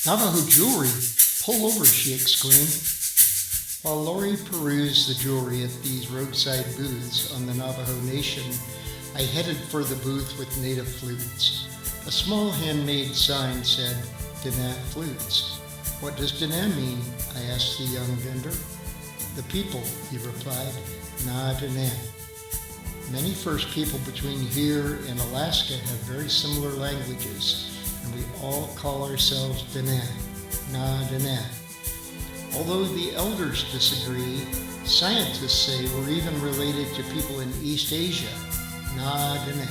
Navajo jewelry! Pull over, she exclaimed. While Lori perused the jewelry at these roadside booths on the Navajo Nation, I headed for the booth with native flutes. A small handmade sign said, Diné flutes. What does Diné mean? I asked the young vendor. The people, he replied, Na Diné. Many First People between here and Alaska have very similar languages, and we all call ourselves Diné, Na Diné. Although the elders disagree, scientists say we're even related to people in East Asia, Na Diné.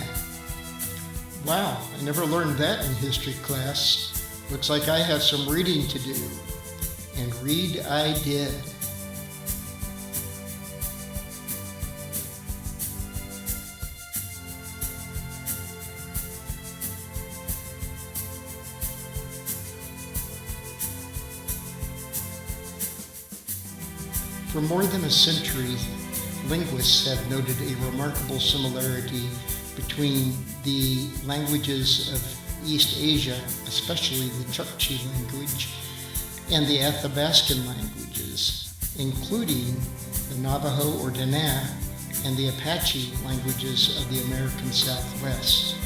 Wow, I never learned that in history class. Looks like I have some reading to do. And read I did. For more than a century, linguists have noted a remarkable similarity between the languages of East Asia, especially the Chukchi language, and the Athabascan languages, including the Navajo or Diné and the Apache languages of the American Southwest.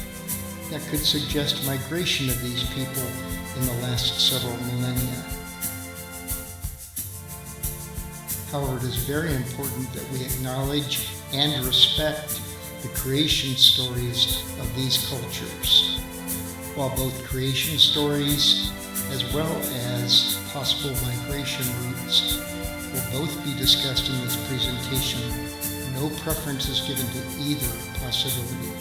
That could suggest migration of these people in the last several millennia. However, it is very important that we acknowledge and respect the creation stories of these cultures. While both creation stories as well as possible migration routes will both be discussed in this presentation, no preference is given to either possibility.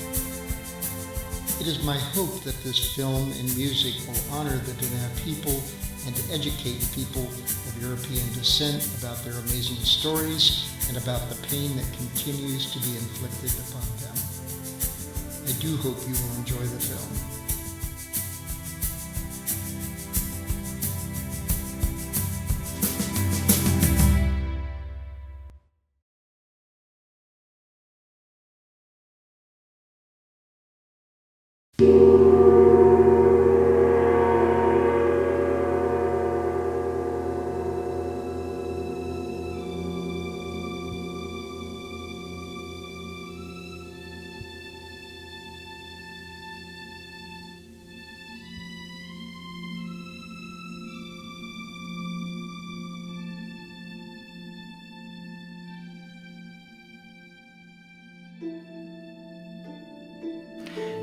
It is my hope that this film and music will honor the Diné people and educate people of European descent about their amazing stories and about the pain that continues to be inflicted upon them. I do hope you will enjoy the film.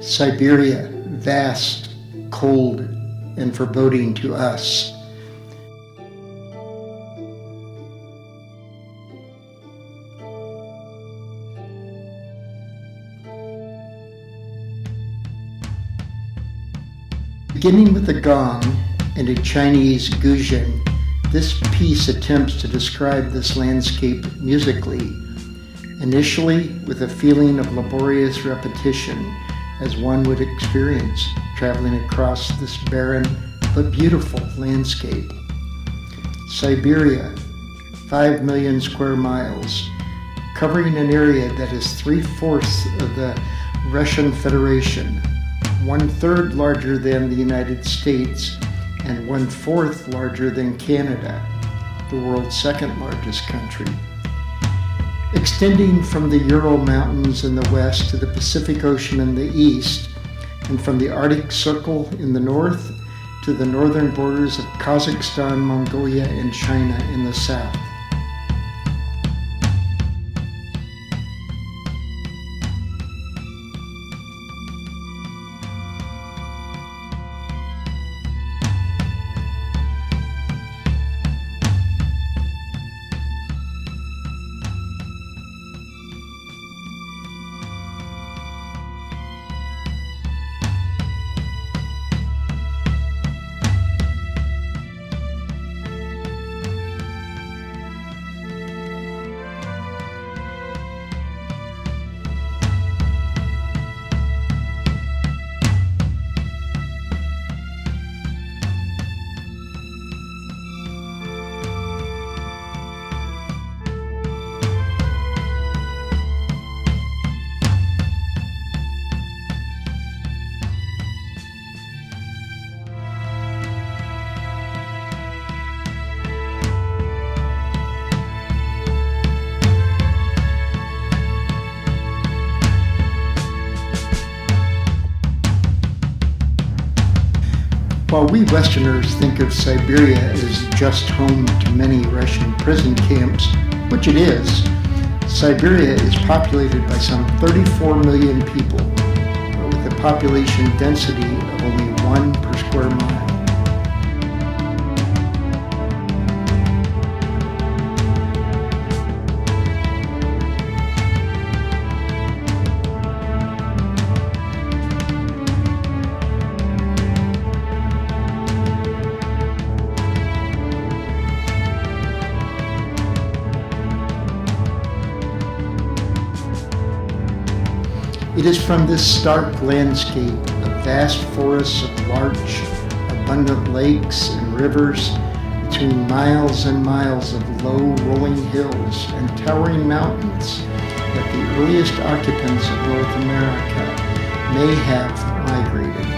Siberia, vast, cold, and foreboding to us. Beginning with a gong and a Chinese guzheng, this piece attempts to describe this landscape musically, initially with a feeling of laborious repetition, as one would experience traveling across this barren but beautiful landscape. Siberia, 5 million square miles, covering an area that is 3/4 of the Russian Federation, 1/3 larger than the United States, and 1/4 larger than Canada, the world's second largest country. Extending from the Ural Mountains in the west to the Pacific Ocean in the east, and from the Arctic Circle in the north to the northern borders of Kazakhstan, Mongolia, and China in the south. While we Westerners think of Siberia as just home to many Russian prison camps, which it is, Siberia is populated by some 34 million people, but with a population density of only 1 per square mile. It is from this stark landscape of vast forests of larch, abundant lakes and rivers, between miles and miles of low rolling hills and towering mountains, that the earliest occupants of North America may have migrated.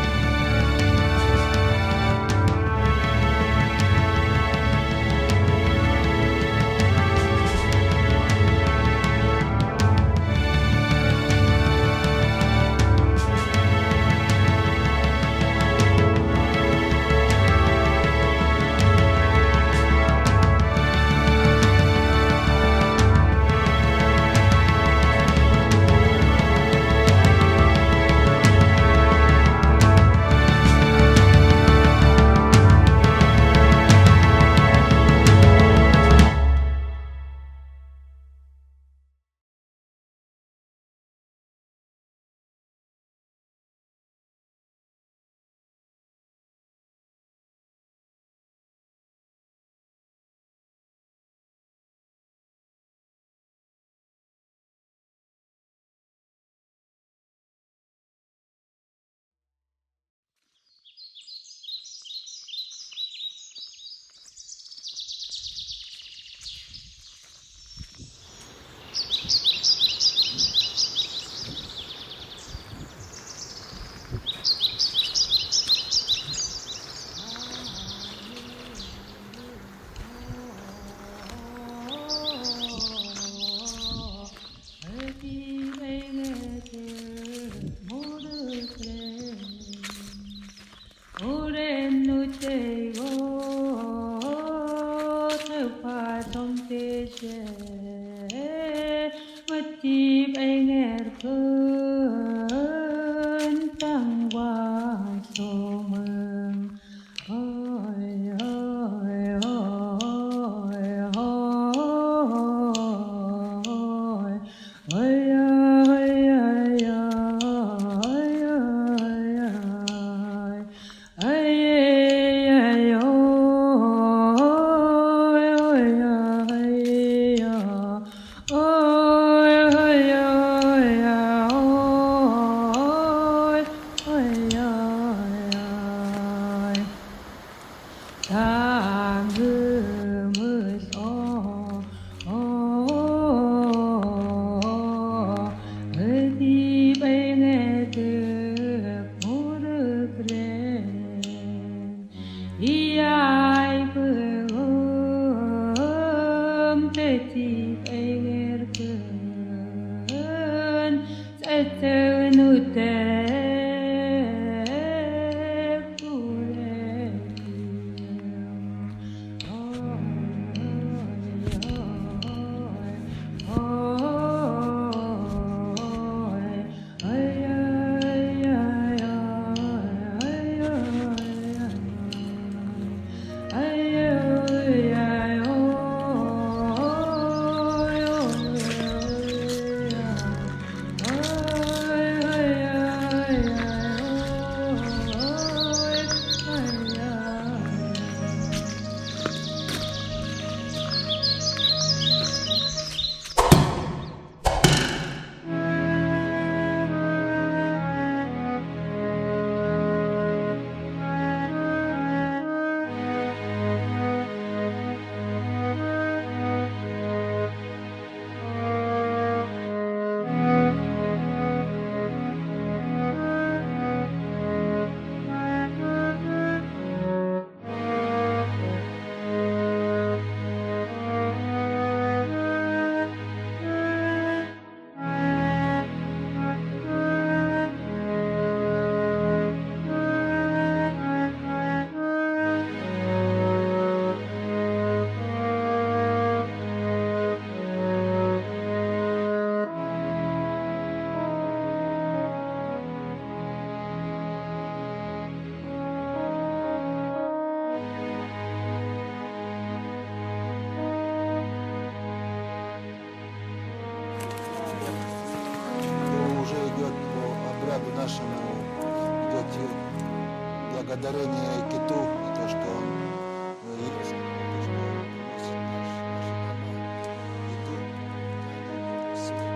нашему идет благодарение киту за то, что он есть, за то, что он приносит наши дома еду. Спасибо.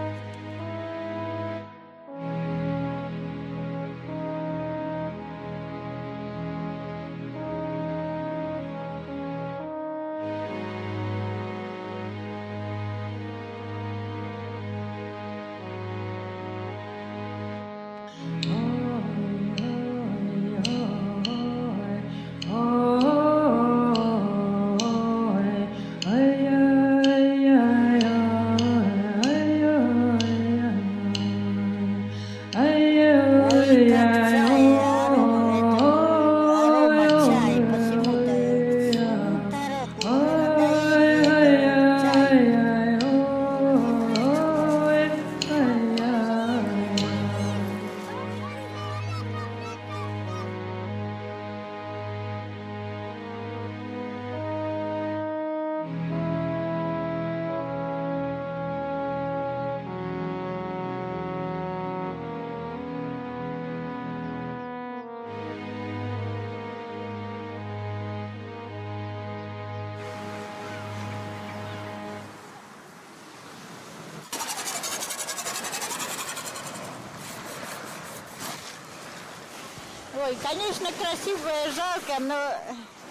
Ой, конечно, красивое, жалко, но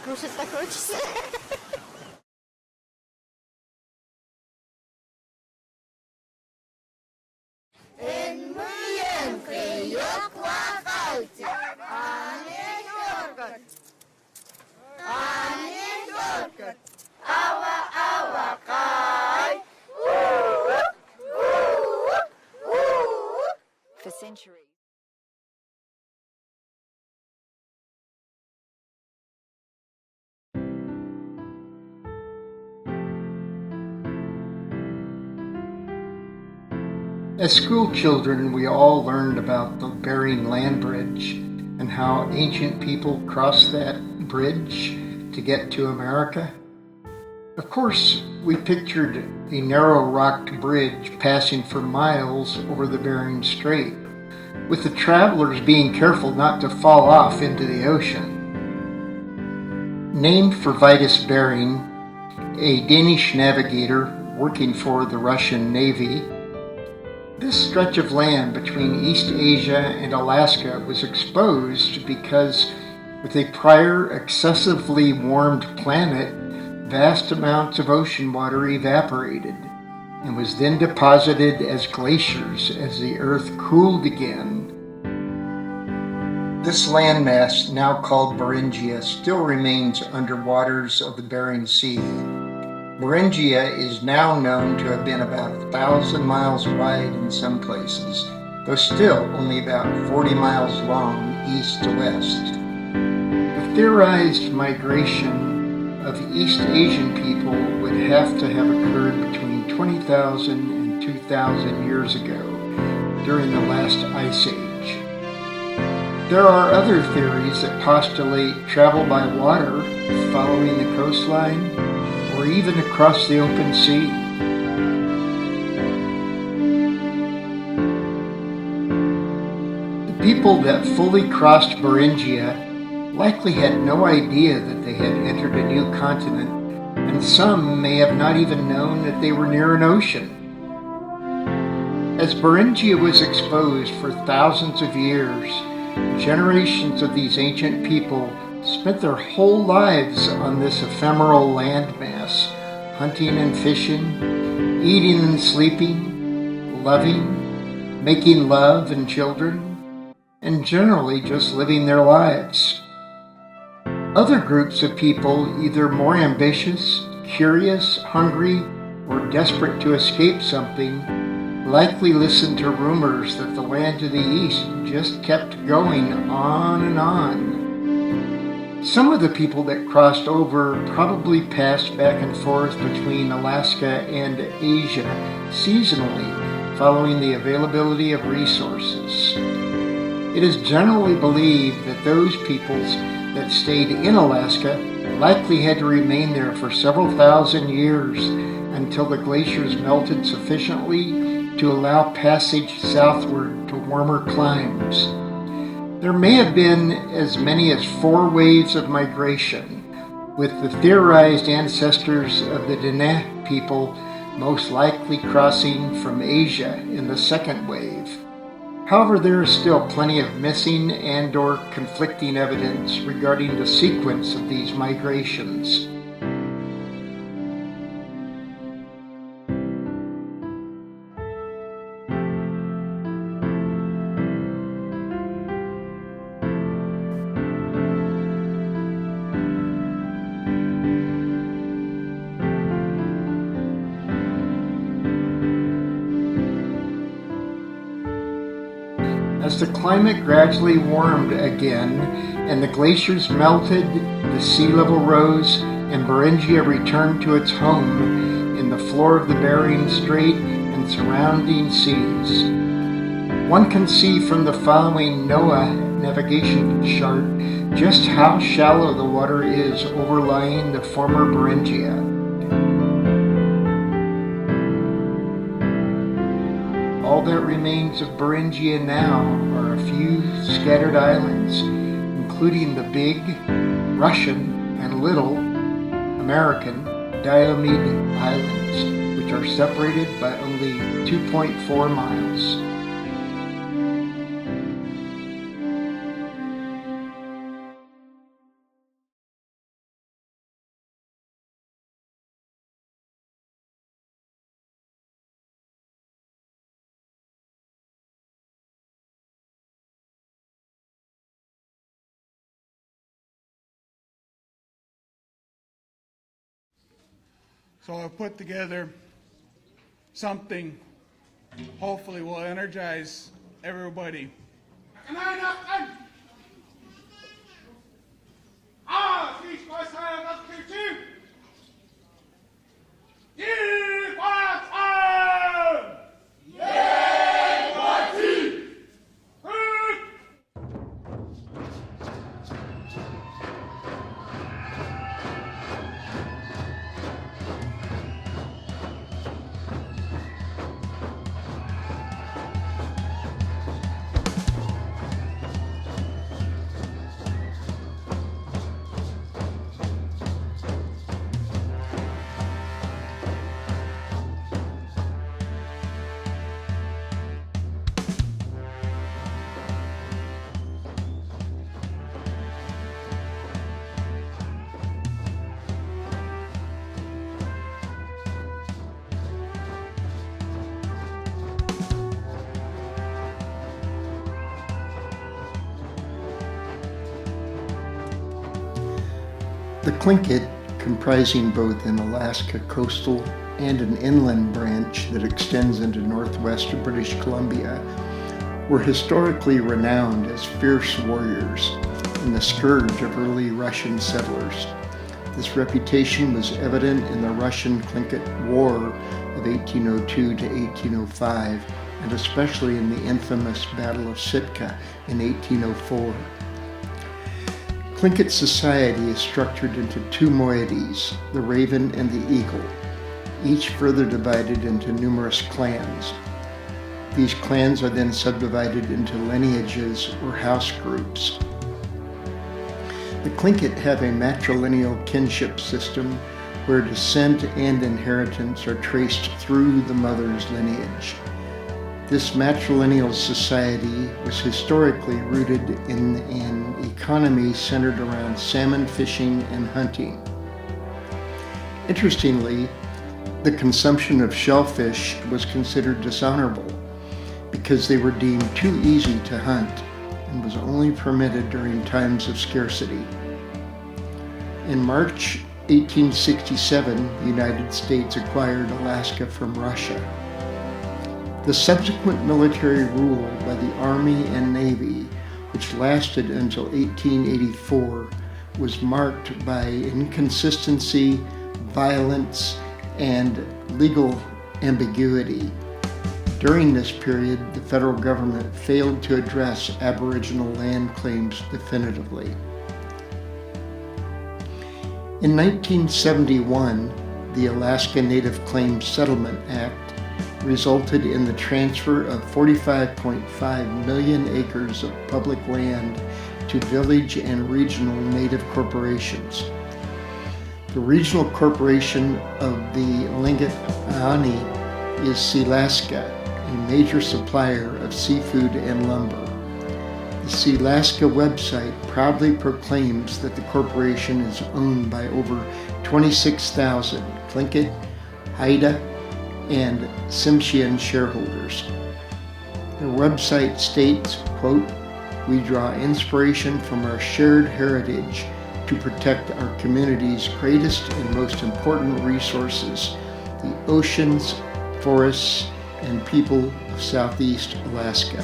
кушать-то хочется. For centuries. As school children, we all learned about the Bering Land Bridge and how ancient people crossed that bridge to get to America. Of course, we pictured a narrow-rocked bridge passing for miles over the Bering Strait, with the travelers being careful not to fall off into the ocean. Named for Vitus Bering, a Danish navigator working for the Russian Navy, this stretch of land between East Asia and Alaska was exposed because, with a prior excessively warmed planet, vast amounts of ocean water evaporated and was then deposited as glaciers as the Earth cooled again. This landmass, now called Beringia, still remains under waters of the Bering Sea. Beringia is now known to have been about 1,000 miles wide in some places, though still only about 40 miles long east to west. The theorized migration of East Asian people would have to have occurred between 20,000 and 2,000 years ago during the last ice age. There are other theories that postulate travel by water following the coastline or even across the open sea. The people that fully crossed Beringia likely had no idea that they had entered a new continent, and some may have not even known that they were near an ocean. As Beringia was exposed for thousands of years, generations of these ancient people spent their whole lives on this ephemeral landmass, hunting and fishing, eating and sleeping, loving, making love and children, and generally just living their lives. Other groups of people, either more ambitious, curious, hungry, or desperate to escape something, likely listened to rumors that the land to the east just kept going on and on. Some of the people that crossed over probably passed back and forth between Alaska and Asia seasonally, following the availability of resources. It is generally believed that those peoples that stayed in Alaska likely had to remain there for several thousand years until the glaciers melted sufficiently to allow passage southward to warmer climes. There may have been as many as 4 waves of migration, with the theorized ancestors of the Diné people most likely crossing from Asia in the second wave. However, there is still plenty of missing and/or conflicting evidence regarding the sequence of these migrations. As the climate gradually warmed again and the glaciers melted, the sea level rose, and Beringia returned to its home in the floor of the Bering Strait and surrounding seas. One can see from the following NOAA navigation chart just how shallow the water is overlying the former Beringia. All that remains of Beringia now are a few scattered islands, including the big, Russian, and little, American, Diomede Islands, which are separated by only 2.4 miles. So I've put together something hopefully will energize everybody. The Tlingit, comprising both an Alaska coastal and an inland branch that extends into northwest British Columbia, were historically renowned as fierce warriors and the scourge of early Russian settlers. This reputation was evident in the Russian-Tlingit War of 1802 to 1805, and especially in the infamous Battle of Sitka in 1804. Tlingit society is structured into 2 moieties, the Raven and the Eagle, each further divided into numerous clans. These clans are then subdivided into lineages or house groups. The Tlingit have a matrilineal kinship system where descent and inheritance are traced through the mother's lineage. This matrilineal society was historically rooted in an economy centered around salmon fishing and hunting. Interestingly, the consumption of shellfish was considered dishonorable because they were deemed too easy to hunt and was only permitted during times of scarcity. In March 1867, the United States acquired Alaska from Russia. The subsequent military rule by the Army and Navy, which lasted until 1884, was marked by inconsistency, violence, and legal ambiguity. During this period, the federal government failed to address Aboriginal land claims definitively. In 1971, the Alaska Native Claims Settlement Act resulted in the transfer of 45.5 million acres of public land to village and regional native corporations. The regional corporation of the Lingaani is Sealaska, a major supplier of seafood and lumber. The Sealaska website proudly proclaims that the corporation is owned by over 26,000 Tlingit, Haida, and Tsimshian shareholders. Their website states, quote, "We draw inspiration from our shared heritage to protect our community's greatest and most important resources, the oceans, forests, and people of Southeast Alaska."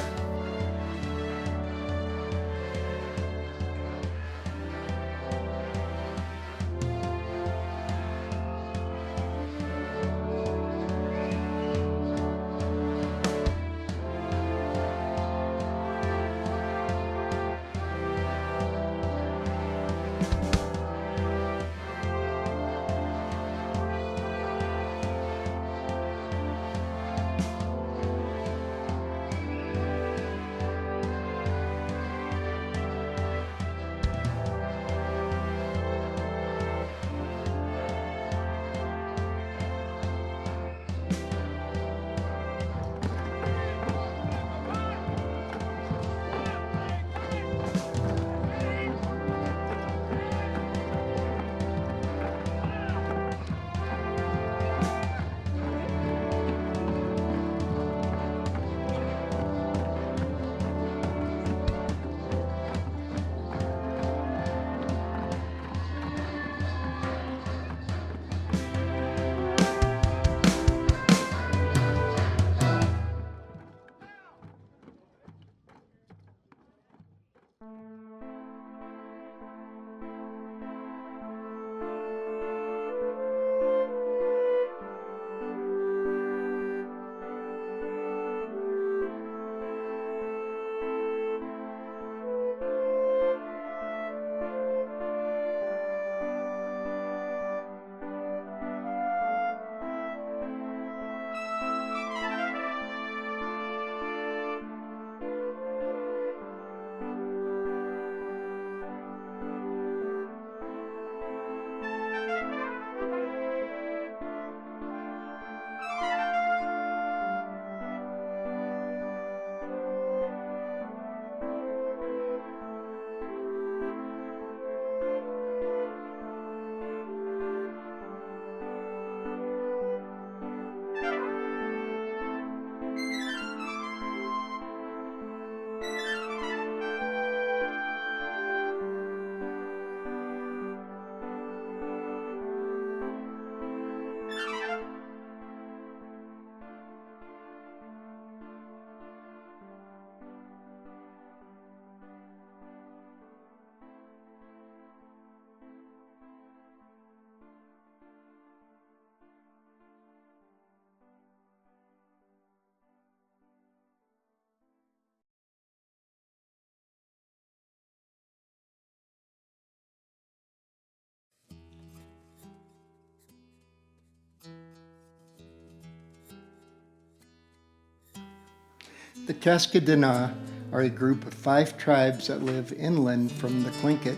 The Cascadena are a group of 5 tribes that live inland from the Tlingit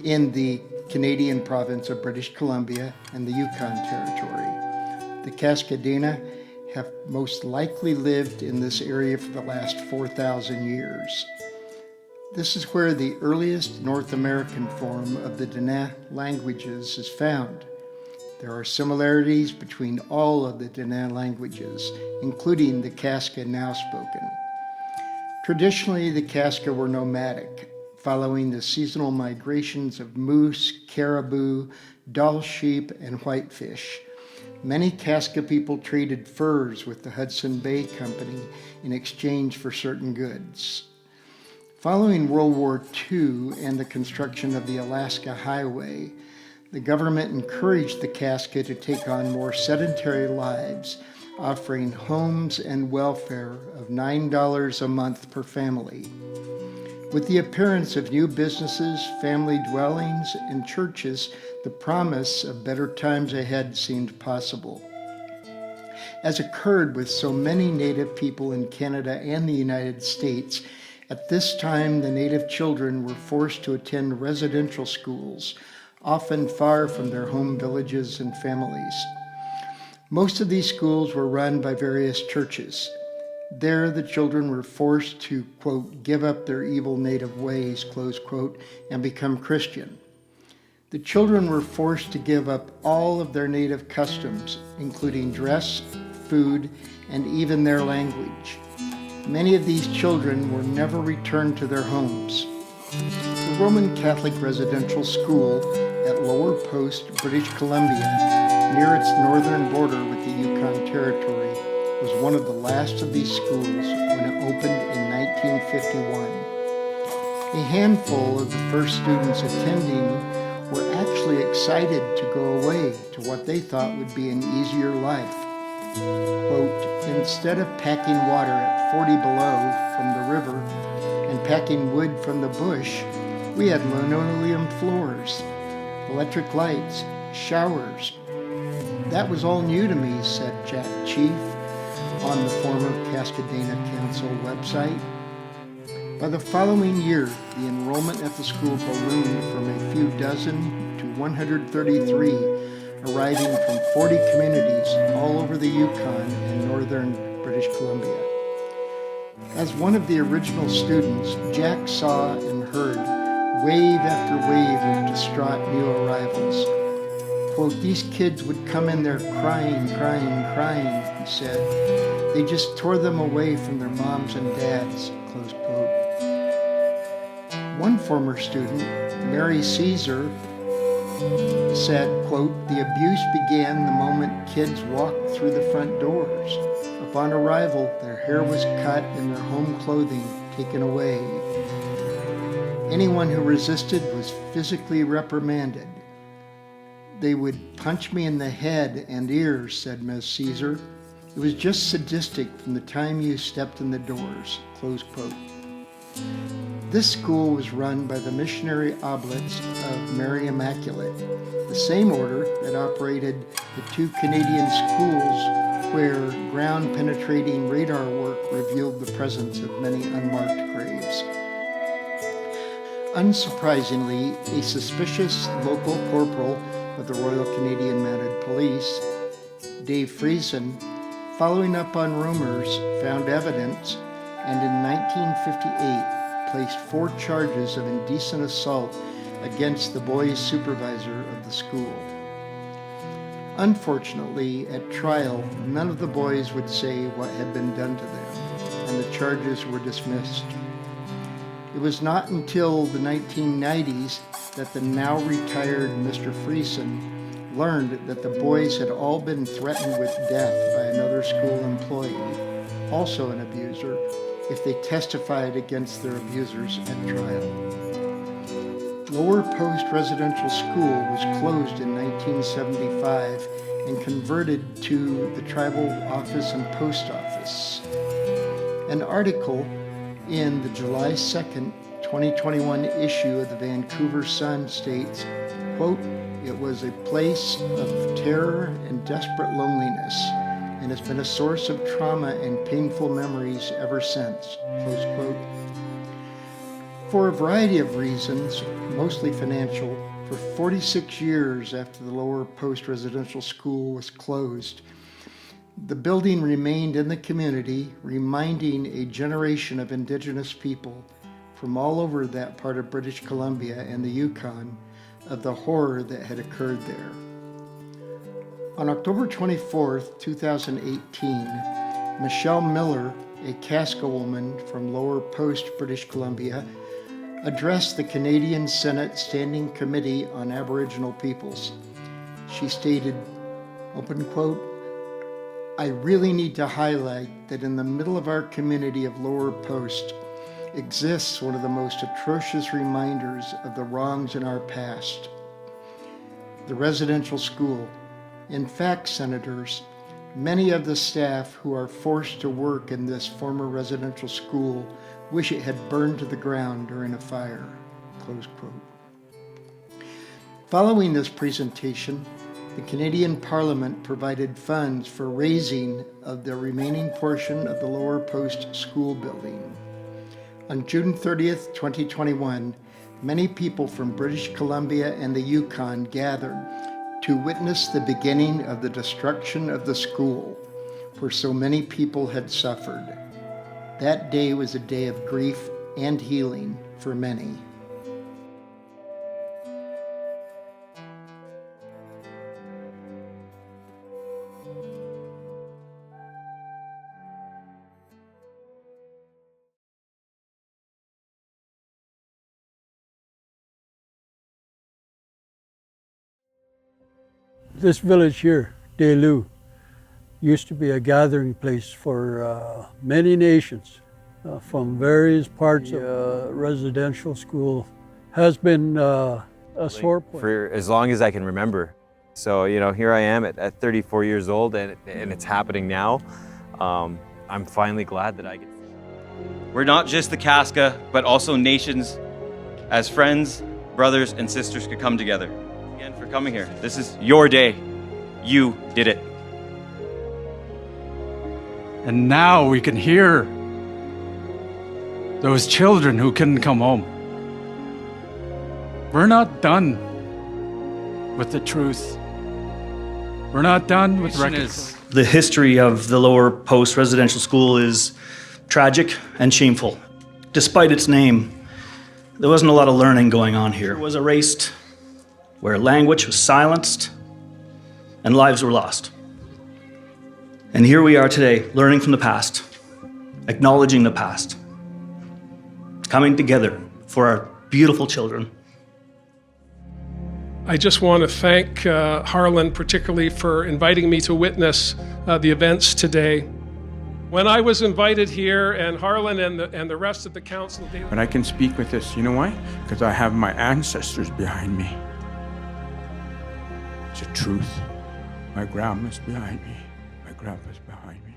in the Canadian province of British Columbia and the Yukon Territory. The Cascadena have most likely lived in this area for the last 4,000 years. This is where the earliest North American form of the Diné languages is found. There are similarities between all of the Diné languages, including the Kaska now spoken. Traditionally, the Kaska were nomadic, following the seasonal migrations of moose, caribou, Dall sheep, and whitefish. Many Kaska people traded furs with the Hudson Bay Company in exchange for certain goods. Following World War II and the construction of the Alaska Highway, the government encouraged the Kaska to take on more sedentary lives, offering homes and welfare of $9 a month per family. With the appearance of new businesses, family dwellings, and churches, the promise of better times ahead seemed possible. As occurred with so many Native people in Canada and the United States, at this time the Native children were forced to attend residential schools, often far from their home villages and families. Most of these schools were run by various churches. There, the children were forced to, quote, give up their evil native ways, close quote, and become Christian. The children were forced to give up all of their native customs, including dress, food, and even their language. Many of these children were never returned to their homes. The Roman Catholic residential school at Lower Post, British Columbia, near its northern border with the Yukon Territory, was one of the last of these schools when it opened in 1951. A handful of the first students attending were actually excited to go away to what they thought would be an easier life. Quote, instead of packing water at 40 below from the river and packing wood from the bush, we had linoleum floors, electric lights, showers. That was all new to me, said Jack Chief on the former Cascadena Council website. By the following year, the enrollment at the school ballooned from a few dozen to 133, arriving from 40 communities all over the Yukon and northern British Columbia. As one of the original students, Jack saw and heard wave after wave of distraught new arrivals. Quote, these kids would come in there crying, he said. They just tore them away from their moms and dads, close quote. One former student, Mary Caesar, said, quote, the abuse began the moment kids walked through the front doors. Upon arrival, their hair was cut and their home clothing taken away. Anyone who resisted was physically reprimanded. They would punch me in the head and ears, said Ms. Caesar. It was just sadistic from the time you stepped in the doors, close quote. This school was run by the Missionary Oblates of Mary Immaculate, the same order that operated the two Canadian schools where ground-penetrating radar work revealed the presence of many unmarked graves. Unsurprisingly, a suspicious local corporal of the Royal Canadian Mounted Police, Dave Friesen, following up on rumors, found evidence, and in 1958 placed 4 charges of indecent assault against the boys' supervisor of the school. Unfortunately, at trial, none of the boys would say what had been done to them, and the charges were dismissed. It was not until the 1990s that the now retired Mr. Friesen learned that the boys had all been threatened with death by another school employee, also an abuser, if they testified against their abusers at trial. Lower Post Residential School was closed in 1975 and converted to the tribal office and post office. An article in the July 2nd, 2021 issue of the Vancouver Sun states, quote, it was a place of terror and desperate loneliness and has been a source of trauma and painful memories ever since, close quote. For a variety of reasons, mostly financial, for 46 years after the Lower Post Residential School was closed, the building remained in the community, reminding a generation of indigenous people from all over that part of British Columbia and the Yukon of the horror that had occurred there. On October 24, 2018, Michelle Miller, a Casca woman from Lower Post, British Columbia, addressed the Canadian Senate Standing Committee on Aboriginal Peoples. She stated, open quote, I really need to highlight that in the middle of our community of Lower Post exists one of the most atrocious reminders of the wrongs in our past. The residential school. In fact, Senators, many of the staff who are forced to work in this former residential school wish it had burned to the ground during a fire, close quote. Following this presentation, The Canadian Parliament provided funds for raising of the remaining portion of the Lower Post School building. On June 30th, 2021, many people from British Columbia and the Yukon gathered to witness the beginning of the destruction of the school, where so many people had suffered. That day was a day of grief and healing for many. This village here, Diné, used to be a gathering place for many nations from various parts of residential school. Has been a sore point. For as long as I can remember. So, here I am at 34 years old and it's happening now. I'm finally glad that I get. We're not just the Casca, but also nations as friends, brothers, and sisters could come together. Again, for coming here. This is your day. You did it. And now we can hear those children who couldn't come home. We're not done with the truth. We're not done with reconciliation. The history of the Lower Post Residential School is tragic and shameful. Despite its name, there wasn't a lot of learning going on here. It was erased, where language was silenced and lives were lost. And here we are today, learning from the past, acknowledging the past, coming together for our beautiful children. I just want to thank Harlan particularly for inviting me to witness the events today. When I was invited here, and Harlan and the rest of the council... But I can speak with this, you know why? Because I have my ancestors behind me. It's the truth. My grandma's behind me. My grandpa's behind me.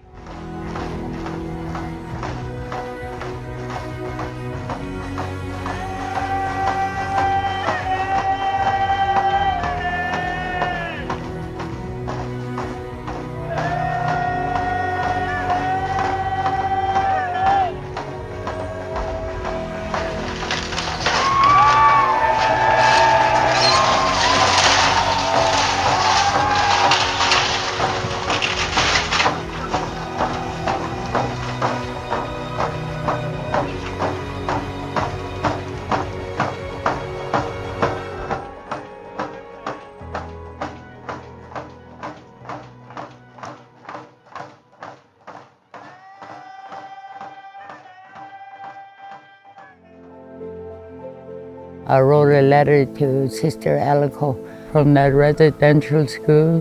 I wrote a letter to Sister Alico from that residential school.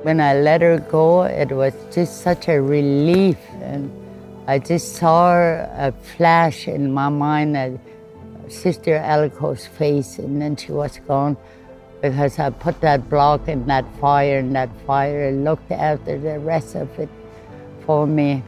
When I let her go, it was just such a relief, and I just saw a flash in my mind of Sister Alico's face, and then she was gone because I put that block in that fire, and that fire looked after the rest of it for me.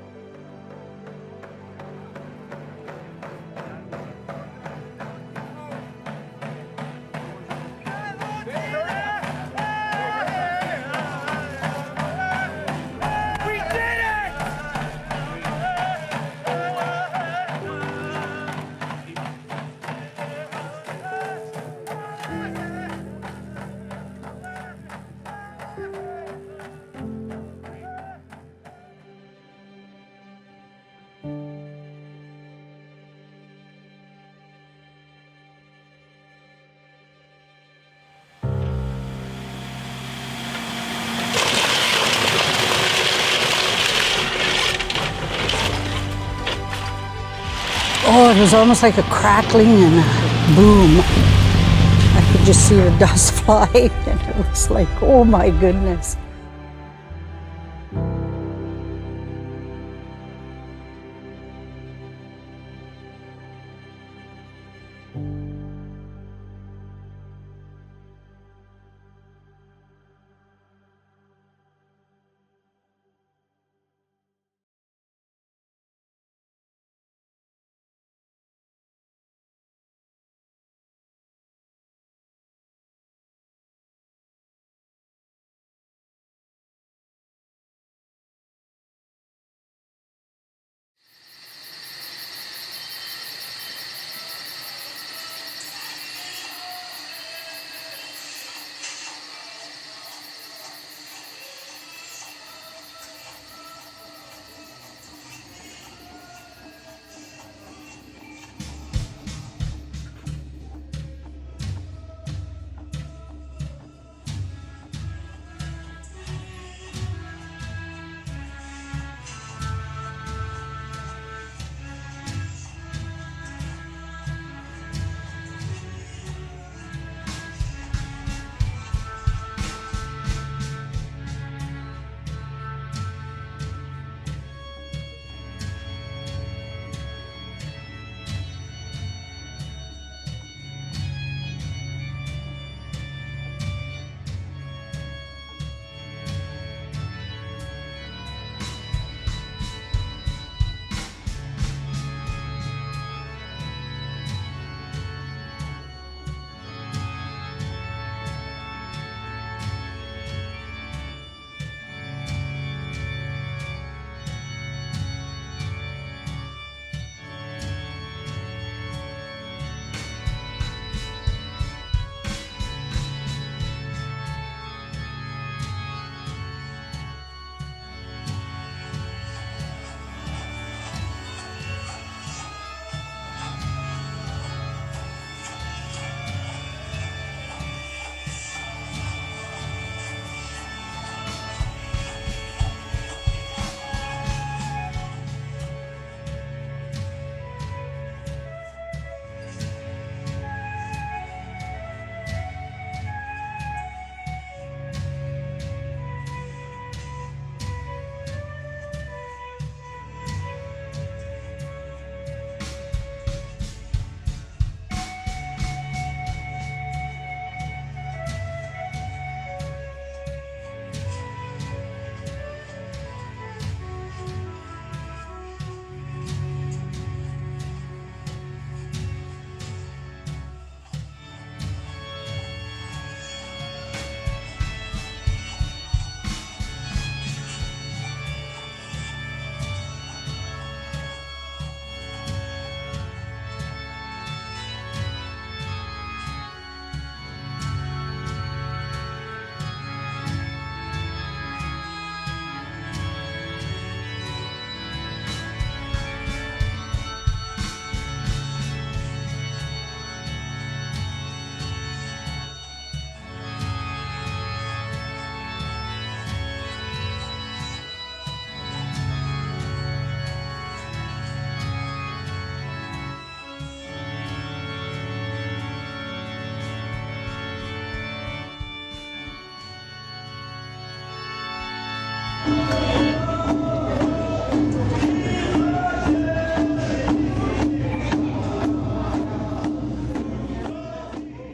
Oh, it was almost like a crackling and a boom. I could just see the dust fly, and it was like, oh my goodness.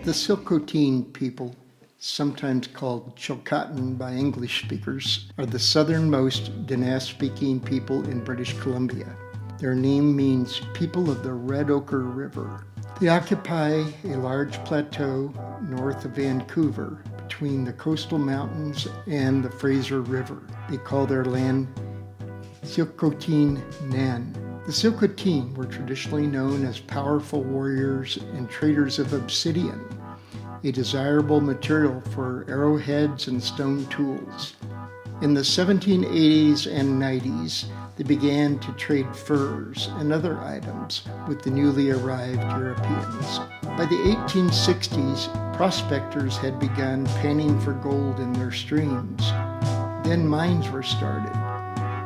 The Silcotin people, sometimes called Chilcotin by English speakers, are the southernmost Diné-speaking people in British Columbia. Their name means people of the Red Ochre River. They occupy a large plateau north of Vancouver between the coastal mountains and the Fraser River. They call their land Silcotin Nan. The Silcotin were traditionally known as powerful warriors and traders of obsidian, a desirable material for arrowheads and stone tools. In the 1780s and 90s, they began to trade furs and other items with the newly arrived Europeans. By the 1860s, prospectors had begun panning for gold in their streams. Then mines were started,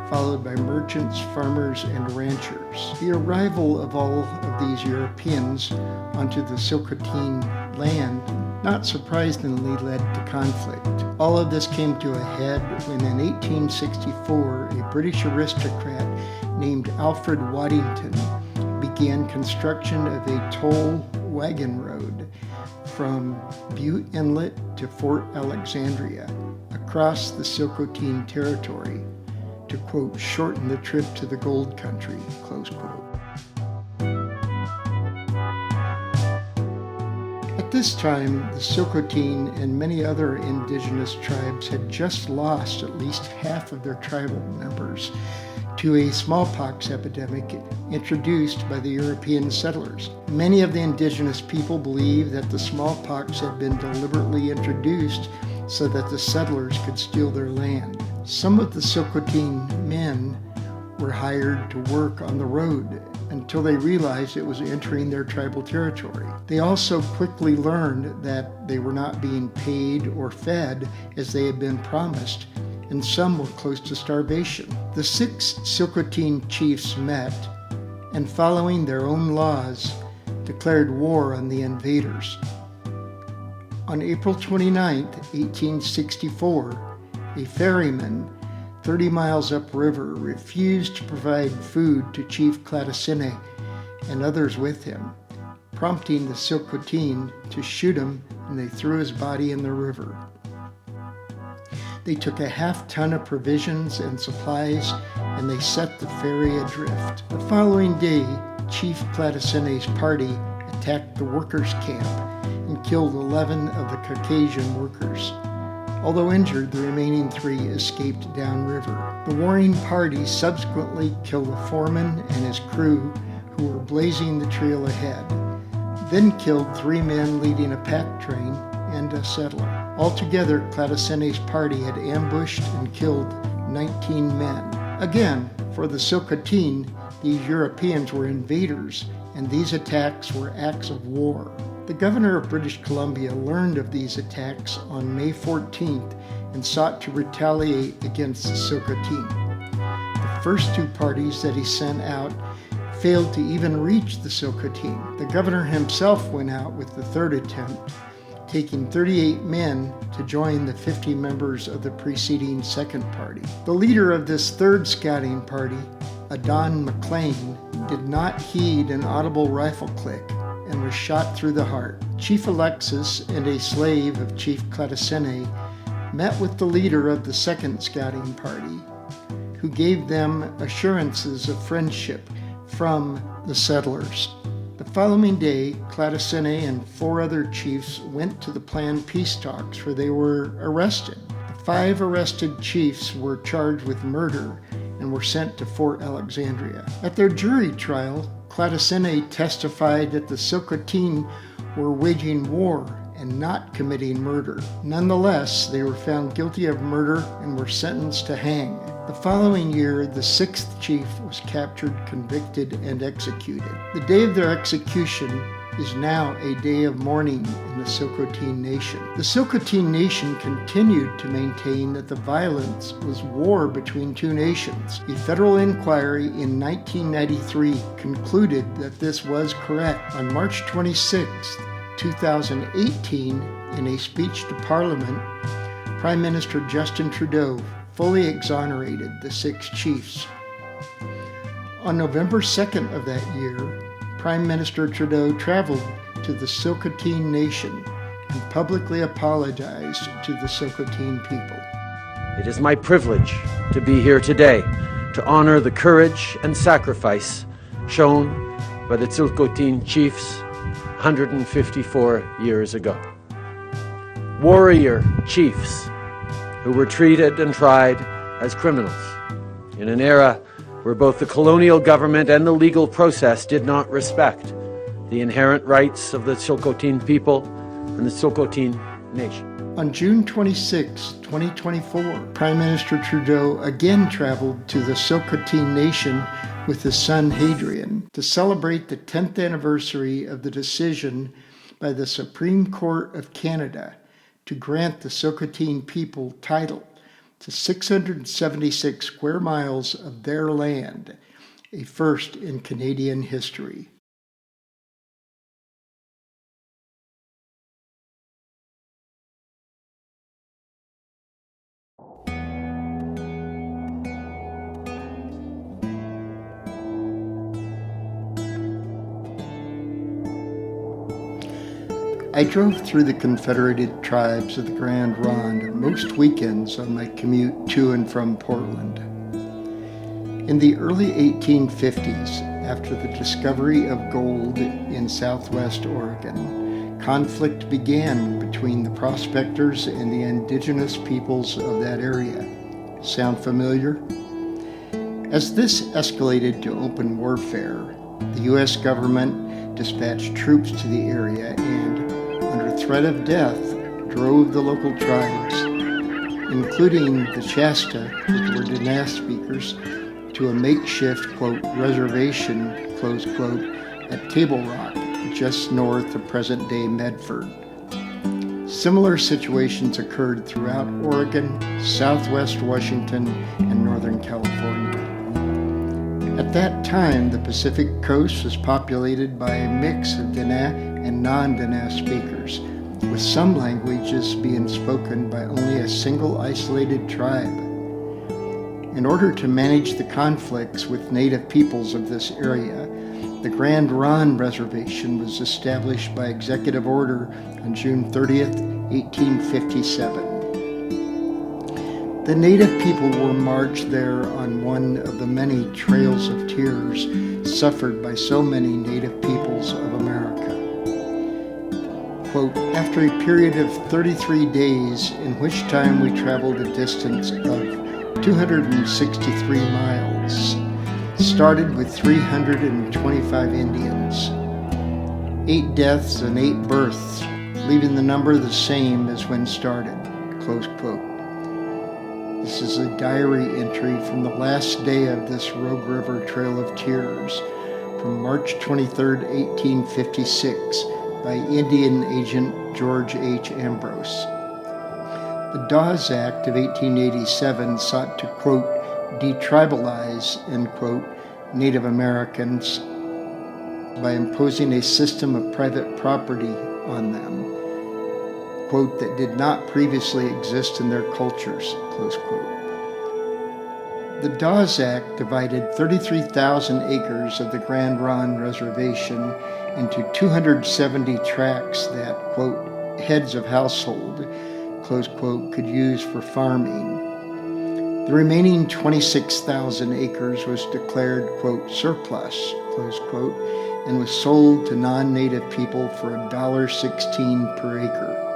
followed by merchants, farmers, and ranchers. The arrival of all of these Europeans onto the Silcotin land not surprisingly led to conflict. All of this came to a head when in 1864 a British aristocrat named Alfred Waddington began construction of a toll wagon road from Butte Inlet to Fort Alexandria across the Silcotin territory to, quote, shorten the trip to the gold country, close quote. At this time, the Silcotin and many other indigenous tribes had just lost at least half of their tribal members to a smallpox epidemic introduced by the European settlers. Many of the indigenous people believed that the smallpox had been deliberately introduced so that the settlers could steal their land. Some of the Silcotin men were hired to work on the road until they realized it was entering their tribal territory. They also quickly learned that they were not being paid or fed as they had been promised, and some were close to starvation. The 6 Silcotin chiefs met, and following their own laws, declared war on the invaders. On April 29, 1864, a ferryman 30 miles upriver refused to provide food to Chief Clatacine and others with him, prompting the Silcotin to shoot him, and they threw his body in the river. They took a half-ton of provisions and supplies, and they set the ferry adrift. The following day, Chief Clatacine's party attacked the workers' camp and killed 11 of the Caucasian workers. Although injured, the remaining 3 escaped downriver. The warring party subsequently killed the foreman and his crew who were blazing the trail ahead, then killed 3 men leading a pack train and a settler. Altogether, Clatacine's party had ambushed and killed 19 men. Again, for the Silcotin, these Europeans were invaders, and these attacks were acts of war. The governor of British Columbia learned of these attacks on May 14th and sought to retaliate against the Silcotin. The first 2 parties that he sent out failed to even reach the Silcotin. The governor himself went out with the 3rd attempt, taking 38 men to join the 50 members of the preceding 2nd party. The leader of this 3rd scouting party, Adon McLean, did not heed an audible rifle click and was shot through the heart. Chief Alexis and a slave of Chief Clatacine met with the leader of the 2nd scouting party, who gave them assurances of friendship from the settlers. The following day, Clatacine and 4 other chiefs went to the planned peace talks where they were arrested. The 5 arrested chiefs were charged with murder and were sent to Fort Alexandria. At their jury trial, Clatacine testified that the Silcotin were waging war and not committing murder. Nonetheless, they were found guilty of murder and were sentenced to hang. The following year, the 6th chief was captured, convicted, and executed. The day of their execution is now a day of mourning in the Silcotin Nation. The Silcotin Nation continued to maintain that the violence was war between 2 nations. A federal inquiry in 1993 concluded that this was correct. On March 26, 2018, in a speech to Parliament, Prime Minister Justin Trudeau fully exonerated the 6 chiefs. On November 2nd of that year, Prime Minister Trudeau traveled to the Silcotin Nation and publicly apologized to the Silcotin people. It is my privilege to be here today to honor the courage and sacrifice shown by the Silcotin chiefs 154 years ago. Warrior chiefs who were treated and tried as criminals in an era where both the colonial government and the legal process did not respect the inherent rights of the Silcotin people and the Silcotin nation. On June 26, 2024, Prime Minister Trudeau again traveled to the Silcotin Nation with his son Hadrian to celebrate the 10th anniversary of the decision by the Supreme Court of Canada to grant the Silcotin people title to 676 square miles of their land, a first in Canadian history. I drove through the Confederated Tribes of the Grand Ronde most weekends on my commute to and from Portland. In the early 1850s, after the discovery of gold in southwest Oregon, conflict began between the prospectors and the indigenous peoples of that area. Sound familiar? As this escalated to open warfare, the U.S. government dispatched troops to the area and, under threat of death, drove the local tribes, including the Shasta, which were Diné speakers, to a makeshift, quote, reservation, close quote, at Table Rock, just north of present-day Medford. Similar situations occurred throughout Oregon, southwest Washington, and northern California. At that time, the Pacific Coast was populated by a mix of Diné and non-Diné speakers, with some languages being spoken by only a single isolated tribe. In order to manage the conflicts with native peoples of this area, the Grand Ronde Reservation was established by executive order on June 30th, 1857. The native people were marched there on one of the many trails of tears suffered by so many native peoples of America. Quote, after a period of 33 days, in which time we traveled a distance of 263 miles, started with 325 Indians, 8 deaths and 8 births, leaving the number the same as when started, close quote. This is a diary entry from the last day of this Rogue River Trail of Tears from March 23, 1856 by Indian agent George H. Ambrose. The Dawes Act of 1887 sought to, quote, detribalize, end quote, Native Americans by imposing a system of private property on them, quote, that did not previously exist in their cultures, close quote. The Dawes Act divided 33,000 acres of the Grand Ronde Reservation into 270 tracts that, quote, heads of household, close quote, could use for farming. The remaining 26,000 acres was declared, quote, surplus, close quote, and was sold to non-native people for $1.16 per acre.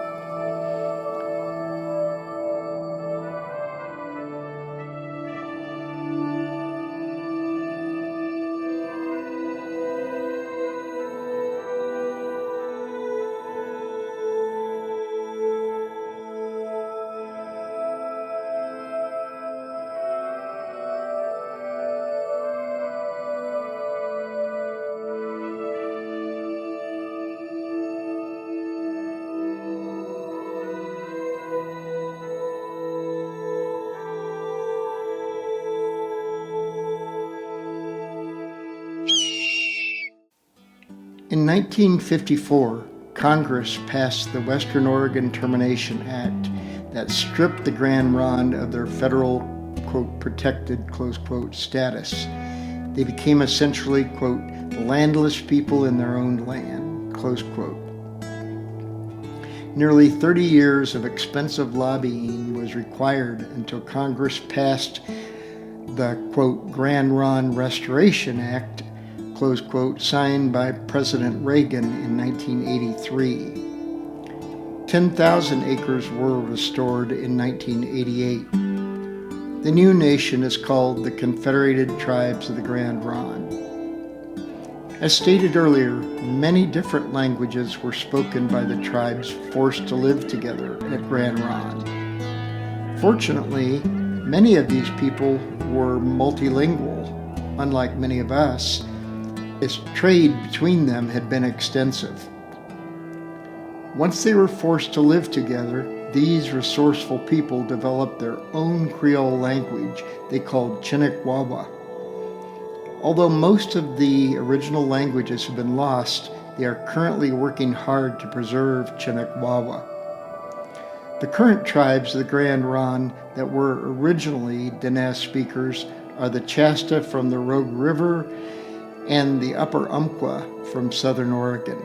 In 1954, Congress passed the Western Oregon Termination Act that stripped the Grand Ronde of their federal, quote, protected, close quote, status. They became essentially, quote, landless people in their own land, close quote. Nearly 30 years of expensive lobbying was required until Congress passed the, quote, Grand Ronde Restoration Act, close quote, signed by President Reagan in 1983. 10,000 acres were restored in 1988. The new nation is called the Confederated Tribes of the Grand Ronde. As stated earlier, many different languages were spoken by the tribes forced to live together at Grand Ronde. Fortunately, many of these people were multilingual, unlike many of us, as trade between them had been extensive. Once they were forced to live together, these resourceful people developed their own Creole language they called Chinekwawa. Although most of the original languages have been lost, they are currently working hard to preserve Chinekwawa. The current tribes of the Grand Ronde that were originally Diné speakers are the Chasta from the Rogue River and the Upper Umpqua from southern Oregon.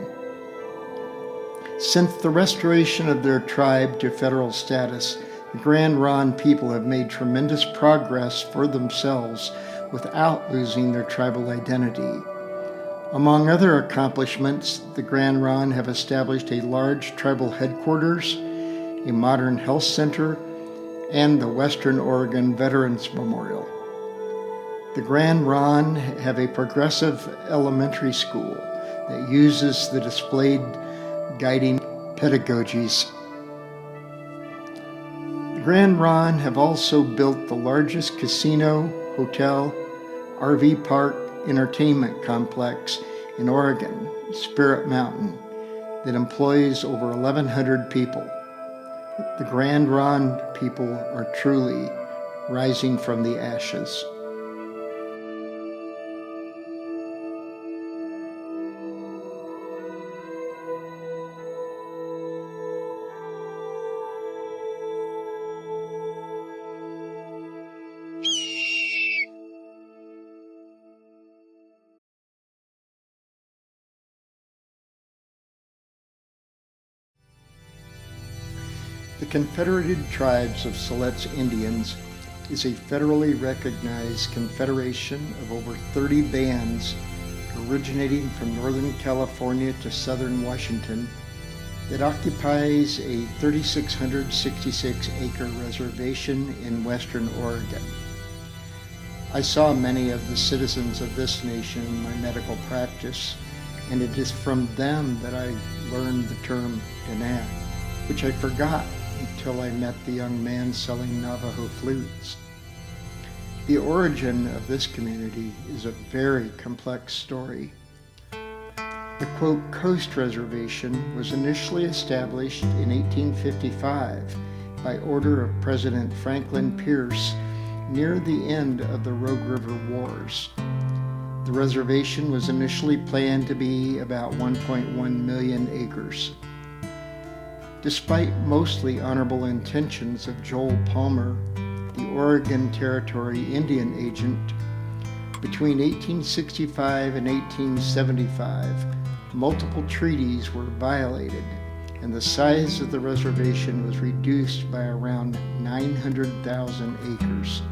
Since the restoration of their tribe to federal status, the Grand Ronde people have made tremendous progress for themselves without losing their tribal identity. Among other accomplishments, the Grand Ronde have established a large tribal headquarters, a modern health center, and the Western Oregon Veterans Memorial. The Grand Ronde have a progressive elementary school that uses the displayed guiding pedagogies. The Grand Ronde have also built the largest casino, hotel, RV park, entertainment complex in Oregon, Spirit Mountain, that employs over 1,100 people. The Grand Ronde people are truly rising from the ashes. The Confederated Tribes of Siletz Indians is a federally recognized confederation of over 30 bands originating from Northern California to Southern Washington that occupies a 3,666-acre reservation in Western Oregon. I saw many of the citizens of this nation in my medical practice, and it is from them that I learned the term Diné, which I forgot until I met the young man selling Navajo flutes. The origin of this community is a very complex story. The quote, Coast Reservation was initially established in 1855 by order of President Franklin Pierce near the end of the Rogue River Wars. The reservation was initially planned to be about 1.1 million acres. Despite mostly honorable intentions of Joel Palmer, the Oregon Territory Indian agent, between 1865 and 1875, multiple treaties were violated, and the size of the reservation was reduced by around 900,000 acres.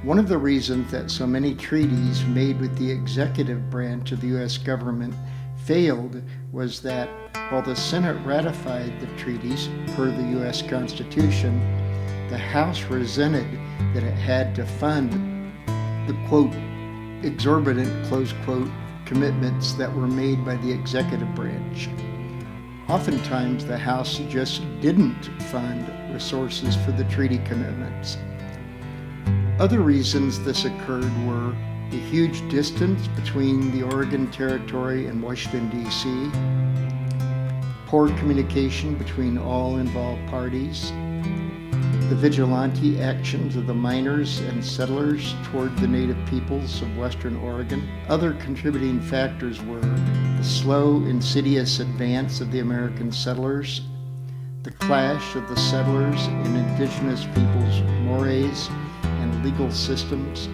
One of the reasons that so many treaties made with the executive branch of the U.S. government failed was that while the Senate ratified the treaties per the U.S. Constitution, the House resented that it had to fund the, quote, exorbitant, close quote, commitments that were made by the executive branch. Oftentimes, the House just didn't fund resources for the treaty commitments. Other reasons this occurred were the huge distance between the Oregon Territory and Washington, D.C., poor communication between all involved parties, the vigilante actions of the miners and settlers toward the native peoples of Western Oregon. Other contributing factors were the slow, insidious advance of the American settlers, the clash of the settlers and indigenous peoples' mores and legal systems,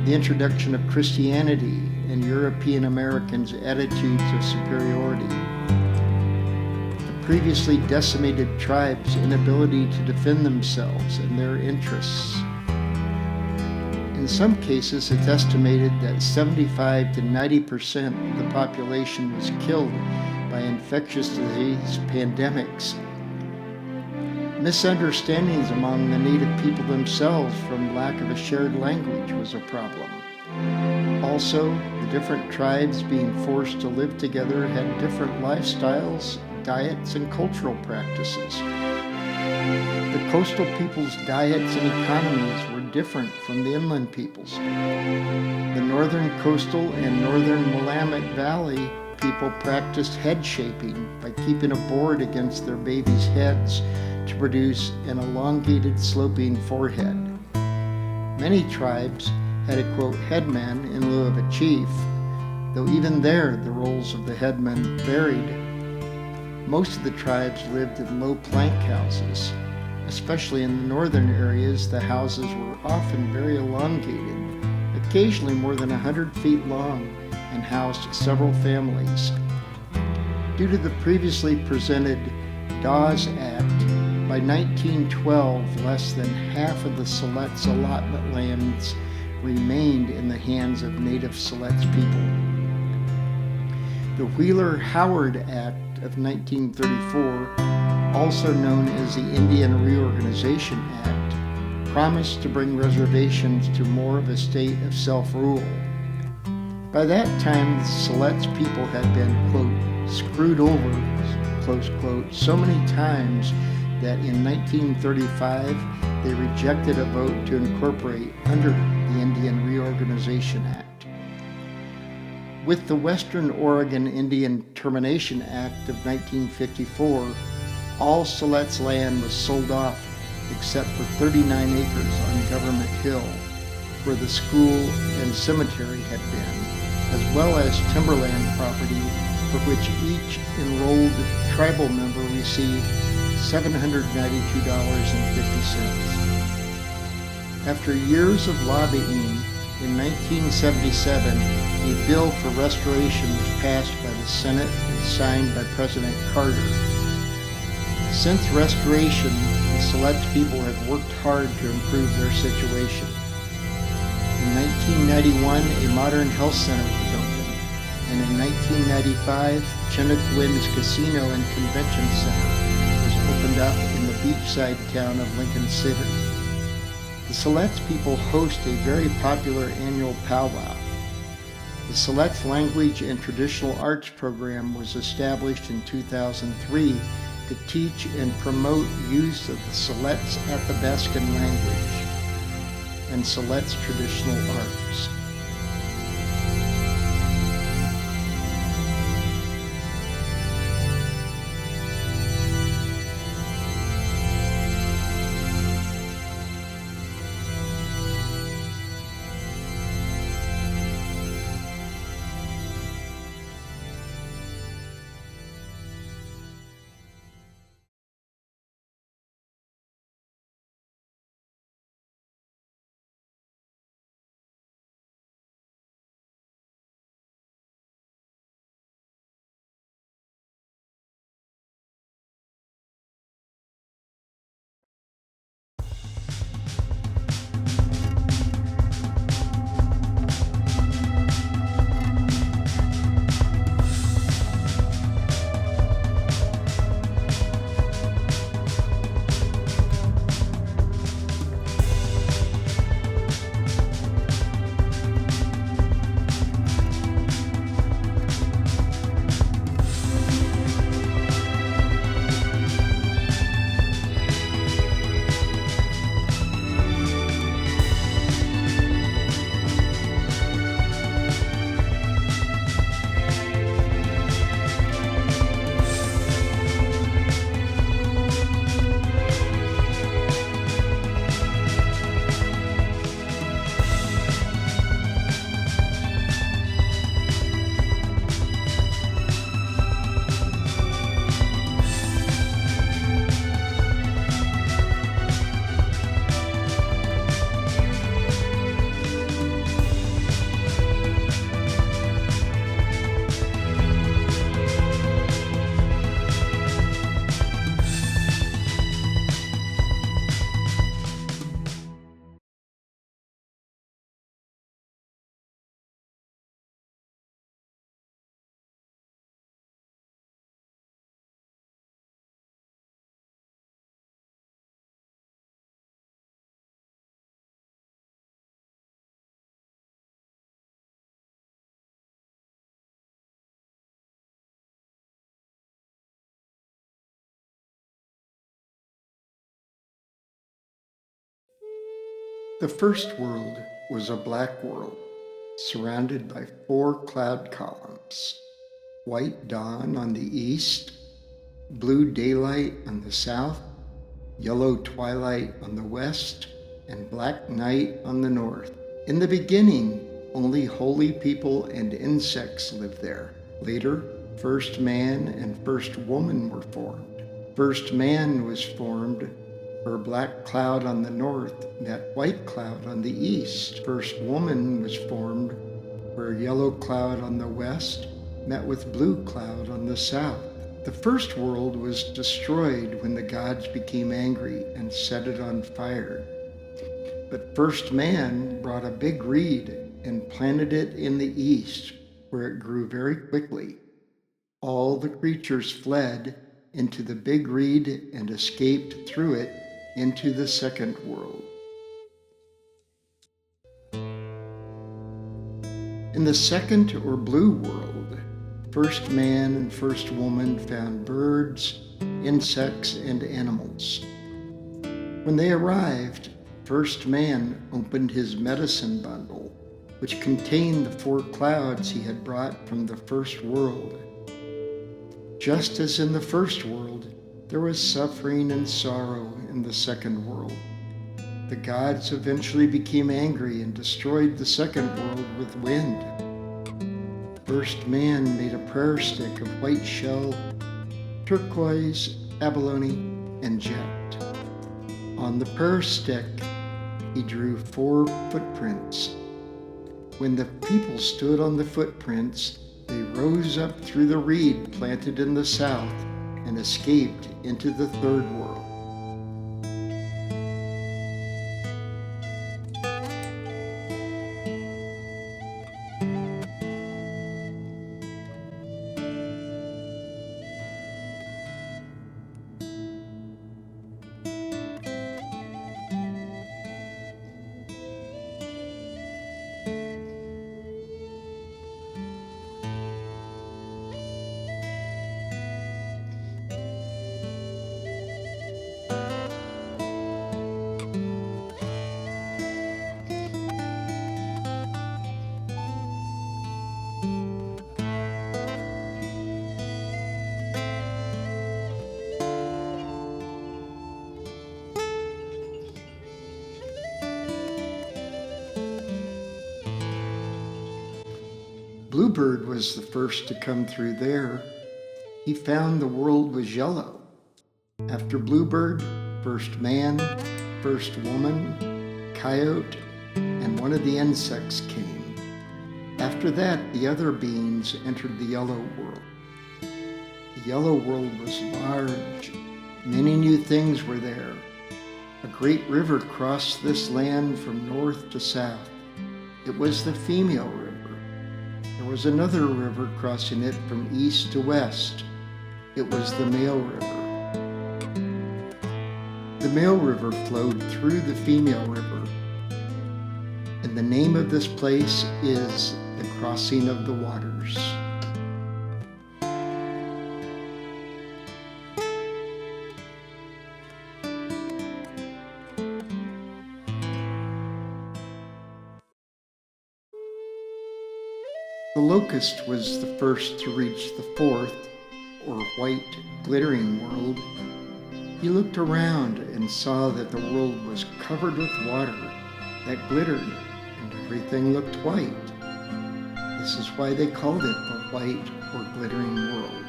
the introduction of Christianity and European Americans' attitudes of superiority. The previously decimated tribes' inability to defend themselves and their interests. In some cases, it's estimated that 75 to 90% of the population was killed by infectious disease pandemics. Misunderstandings among the native people themselves from lack of a shared language was a problem. Also, the different tribes being forced to live together had different lifestyles, diets, and cultural practices. The coastal people's diets and economies were different from the inland people's. The northern coastal and northern Willamette Valley people practiced head shaping by keeping a board against their babies' heads to produce an elongated sloping forehead. Many tribes had a quote headman in lieu of a chief, though even there the roles of the headman varied. Most of the tribes lived in low plank houses. Especially in the northern areas, the houses were often very elongated, occasionally more than 100 feet long, and housed several families. Due to the previously presented Dawes Act, by 1912, less than half of the Siletz allotment lands remained in the hands of native Siletz people. The Wheeler-Howard Act of 1934, also known as the Indian Reorganization Act, promised to bring reservations to more of a state of self-rule. By that time, the Siletz people had been, quote, screwed over, close quote, so many times that in 1935 they rejected a vote to incorporate under the Indian Reorganization Act. With the Western Oregon Indian Termination Act of 1954, all Siletz land was sold off except for 39 acres on Government Hill, where the school and cemetery had been, as well as timberland property for which each enrolled tribal member received $792.50. After years of lobbying, in 1977, a bill for restoration was passed by the Senate and signed by President Carter. Since restoration, the Siletz people have worked hard to improve their situation. In 1991, a modern health center was opened, and in 1995, Chinook Wynn's Casino and Convention Center was opened up in the beachside town of Lincoln City. The Siletz people host a very popular annual powwow. The Siletz Language and Traditional Arts program was established in 2003 to teach and promote use of the Siletz Athabascan language and Siletz traditional arts. The first world was a black world, surrounded by 4 cloud columns: white dawn on the east, blue daylight on the south, yellow twilight on the west, and black night on the north. In the beginning, only holy people and insects lived there. Later, first man and first woman were formed. First man was formed where black cloud on the north met white cloud on the east. First woman was formed where yellow cloud on the west met with blue cloud on the south. The first world was destroyed when the gods became angry and set it on fire. But first man brought a big reed and planted it in the east, where it grew very quickly. All the creatures fled into the big reed and escaped through it into the second world. In the second or blue world, first man and first woman found birds, insects, and animals. When they arrived, first man opened his medicine bundle, which contained the 4 clouds he had brought from the first world. Just as in the first world, there was suffering and sorrow in the second world. The gods eventually became angry and destroyed the second world with wind. First man made a prayer stick of white shell, turquoise, abalone, and jet. On the prayer stick, he drew 4 footprints. When the people stood on the footprints, they rose up through the reed planted in the south and escaped into the third world. Bluebird was the first to come through there. He found the world was yellow. After Bluebird, first man, first woman, coyote, and one of the insects came. After that, the other beings entered the yellow world. The yellow world was large. Many new things were there. A great river crossed this land from north to south. It was the female river. There was another river crossing it from east to west. It was the male river. The male river flowed through the female river, and the name of this place is the Crossing of the Waters. The locust was the first to reach the 4th, or white, glittering world. He looked around and saw that the world was covered with water that glittered, and everything looked white. This is why they called it the white or glittering world.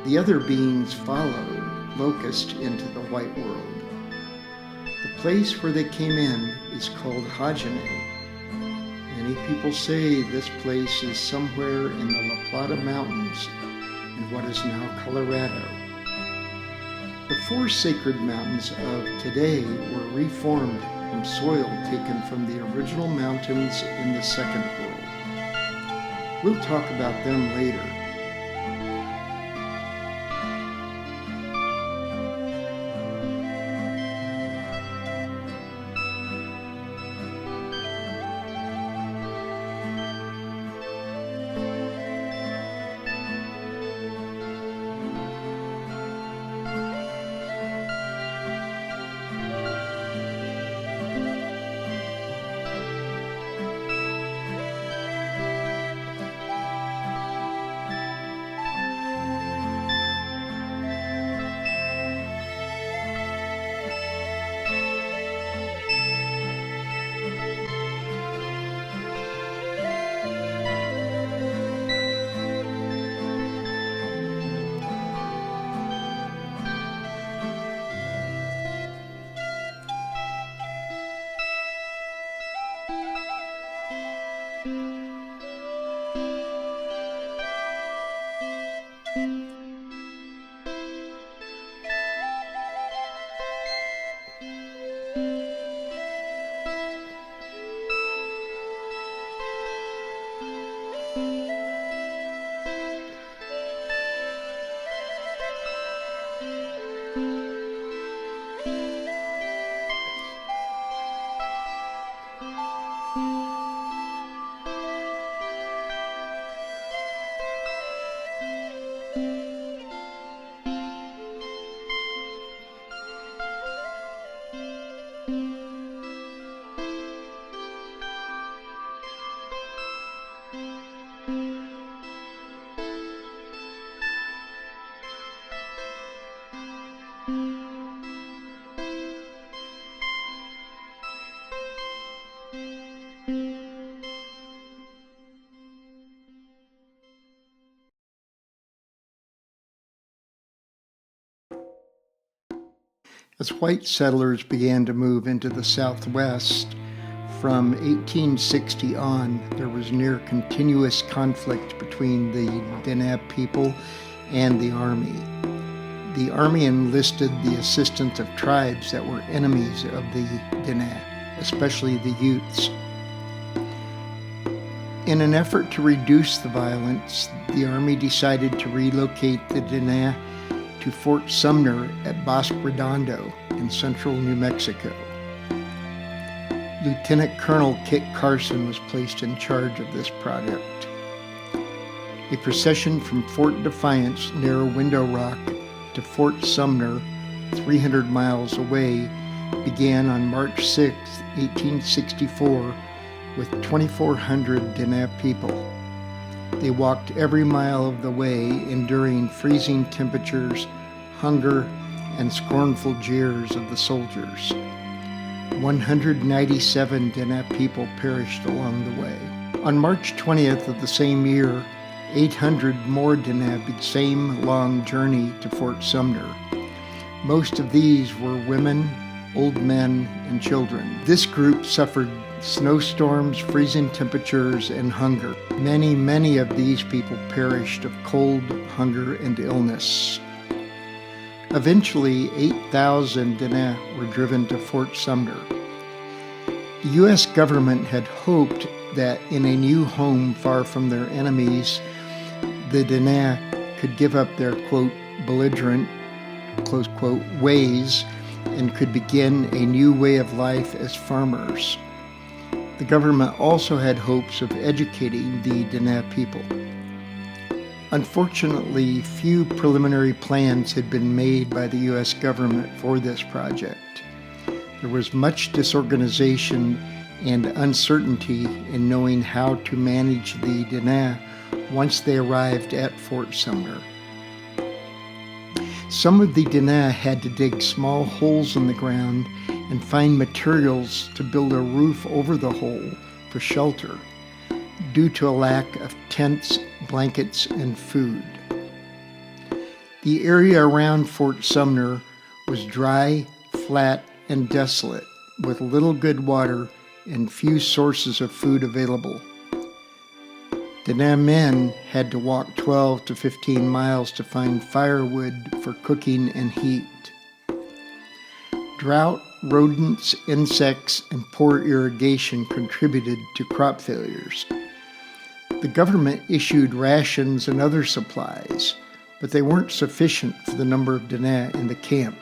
The other beings followed Locust into the white world. The place where they came in is called Hajane. Many people say this place is somewhere in the La Plata Mountains in what is now Colorado. The 4 sacred mountains of today were reformed from soil taken from the original mountains in the second world. We'll talk about them later. As white settlers began to move into the Southwest, from 1860 on, there was near continuous conflict between the Diné people and the Army. The Army enlisted the assistance of tribes that were enemies of the Diné, especially the Utes. In an effort to reduce the violence, the Army decided to relocate the Diné to Fort Sumner at Bosque Redondo in central New Mexico. Lieutenant Colonel Kit Carson was placed in charge of this project. A procession from Fort Defiance near Window Rock to Fort Sumner, 300 miles away, began on March 6, 1864, with 2,400 Diné people. They walked every mile of the way, enduring freezing temperatures, hunger, and scornful jeers of the soldiers. 197 Diné people perished along the way. On March 20th of the same year, 800 more Diné began the same long journey to Fort Sumner. Most of these were women, old men, and children. This group suffered snowstorms, freezing temperatures, and hunger. Many of these people perished of cold, hunger, and illness. Eventually, 8,000 Diné were driven to Fort Sumner. The U.S. government had hoped that in a new home far from their enemies, the Diné could give up their, quote, belligerent, close quote, ways and could begin a new way of life as farmers. The government also had hopes of educating the Diné people. Unfortunately, few preliminary plans had been made by the U.S. government for this project. There was much disorganization and uncertainty in knowing how to manage the Diné once they arrived at Fort Sumner. Some of the Diné had to dig small holes in the ground and find materials to build a roof over the hole for shelter, due to a lack of tents, blankets, and food. The area around Fort Sumner was dry, flat, and desolate, with little good water and few sources of food available. Diné men had to walk 12 to 15 miles to find firewood for cooking and heat. Drought, rodents, insects, and poor irrigation contributed to crop failures. The government issued rations and other supplies, but they weren't sufficient for the number of Diné in the camp.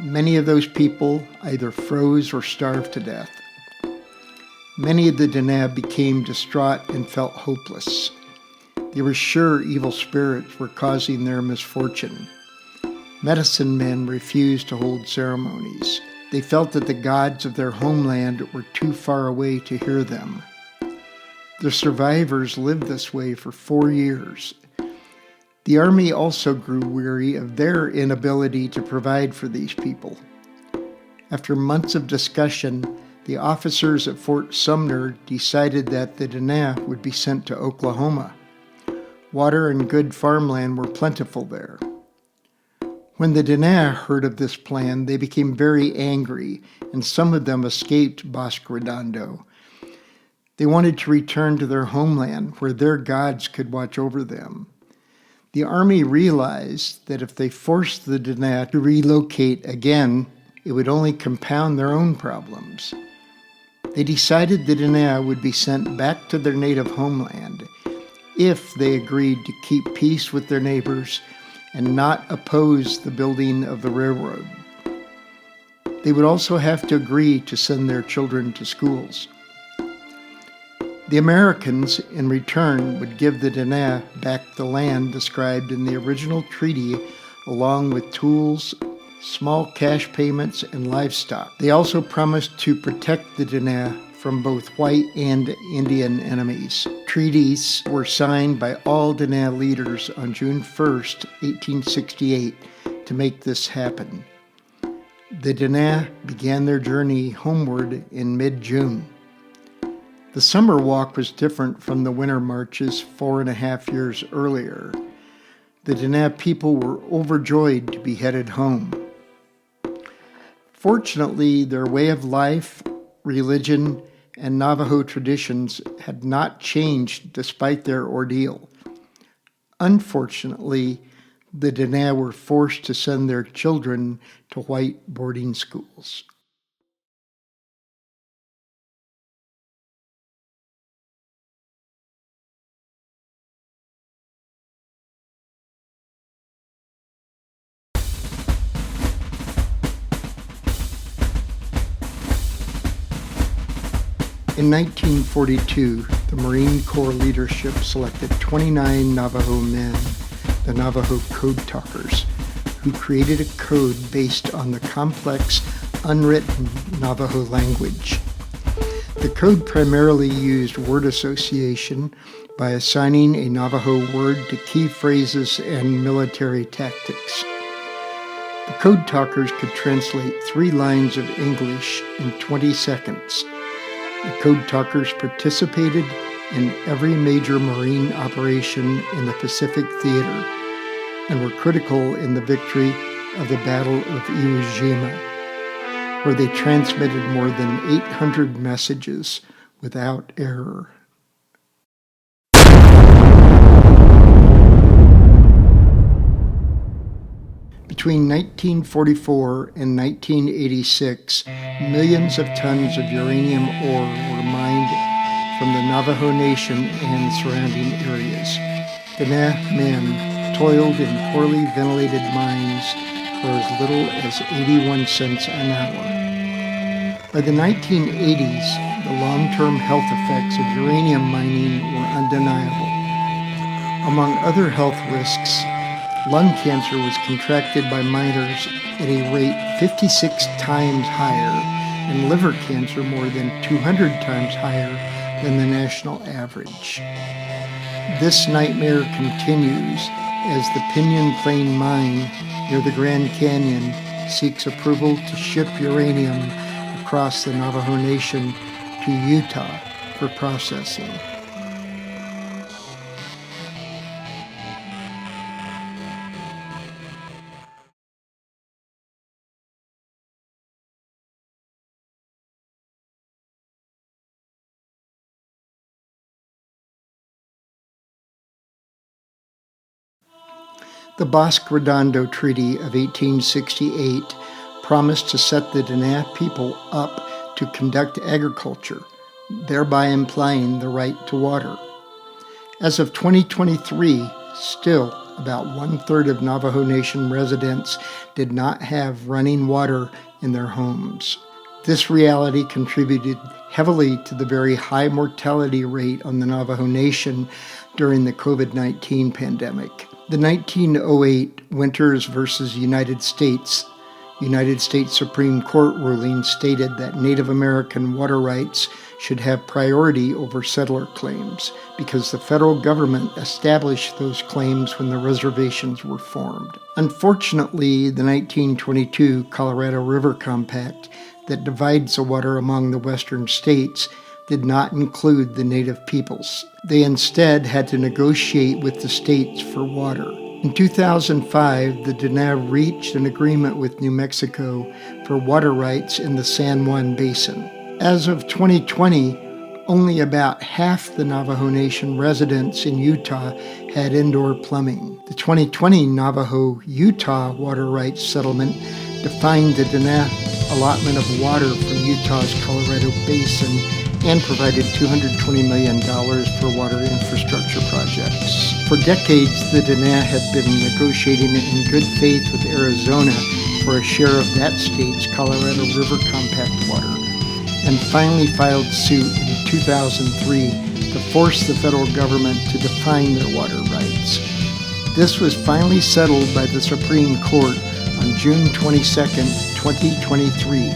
Many of those people either froze or starved to death. Many of the Diné became distraught and felt hopeless. They were sure evil spirits were causing their misfortune. Medicine men refused to hold ceremonies. They felt that the gods of their homeland were too far away to hear them. The survivors lived this way for 4 years. The Army also grew weary of their inability to provide for these people. After months of discussion, the officers at Fort Sumner decided that the Diné would be sent to Oklahoma. Water and good farmland were plentiful there. When the Diné heard of this plan, they became very angry, and some of them escaped Bosque Redondo. They wanted to return to their homeland, where their gods could watch over them. The Army realized that if they forced the Diné to relocate again, it would only compound their own problems. They decided the Diné would be sent back to their native homeland if they agreed to keep peace with their neighbors and not oppose the building of the railroad. They would also have to agree to send their children to schools. The Americans, in return, would give the Diné back the land described in the original treaty, along with tools, small cash payments, and livestock. They also promised to protect the Diné from both white and Indian enemies. Treaties were signed by all Diné leaders on June 1st, 1868, to make this happen. The Diné began their journey homeward in mid-June. The summer walk was different from the winter marches 4.5 years earlier. The Diné people were overjoyed to be headed home. Fortunately, their way of life, religion, and Navajo traditions had not changed despite their ordeal. Unfortunately, the Diné were forced to send their children to white boarding schools. In 1942, the Marine Corps leadership selected 29 Navajo men, the Navajo Code Talkers, who created a code based on the complex, unwritten Navajo language. The code primarily used word association by assigning a Navajo word to key phrases and military tactics. The Code Talkers could translate 3 lines of English in 20 seconds. The Code Talkers participated in every major Marine operation in the Pacific Theater and were critical in the victory of the Battle of Iwo Jima, where they transmitted more than 800 messages without error. Between 1944 and 1986, millions of tons of uranium ore were mined from the Navajo Nation and surrounding areas. Diné men toiled in poorly ventilated mines for as little as 81 cents an hour. By the 1980s, the long-term health effects of uranium mining were undeniable. Among other health risks, lung cancer was contracted by miners at a rate 56 times higher, and liver cancer more than 200 times higher than the national average. This nightmare continues as the Pinyon Plain Mine near the Grand Canyon seeks approval to ship uranium across the Navajo Nation to Utah for processing. The Bosque Redondo Treaty of 1868 promised to set the Diné people up to conduct agriculture, thereby implying the right to water. As of 2023, still about 1/3 of Navajo Nation residents did not have running water in their homes. This reality contributed heavily to the very high mortality rate on the Navajo Nation during the COVID-19 pandemic. The 1908 Winters versus United States Supreme Court ruling stated that Native American water rights should have priority over settler claims because the federal government established those claims when the reservations were formed. Unfortunately, the 1922 Colorado River Compact that divides the water among the western states did not include the native peoples. They instead had to negotiate with the states for water. In 2005, the Diné reached an agreement with New Mexico for water rights in the San Juan Basin. As of 2020, Only about half the Navajo Nation residents in Utah had indoor plumbing. The 2020 Navajo-Utah water rights settlement defined the Diné allotment of water from Utah's Colorado Basin and provided $220 million for water infrastructure projects. For decades, the Diné had been negotiating in good faith with Arizona for a share of that state's Colorado River Compact water, and finally filed suit in 2003 to force the federal government to define their water rights. This was finally settled by the Supreme Court on June 22, 2023.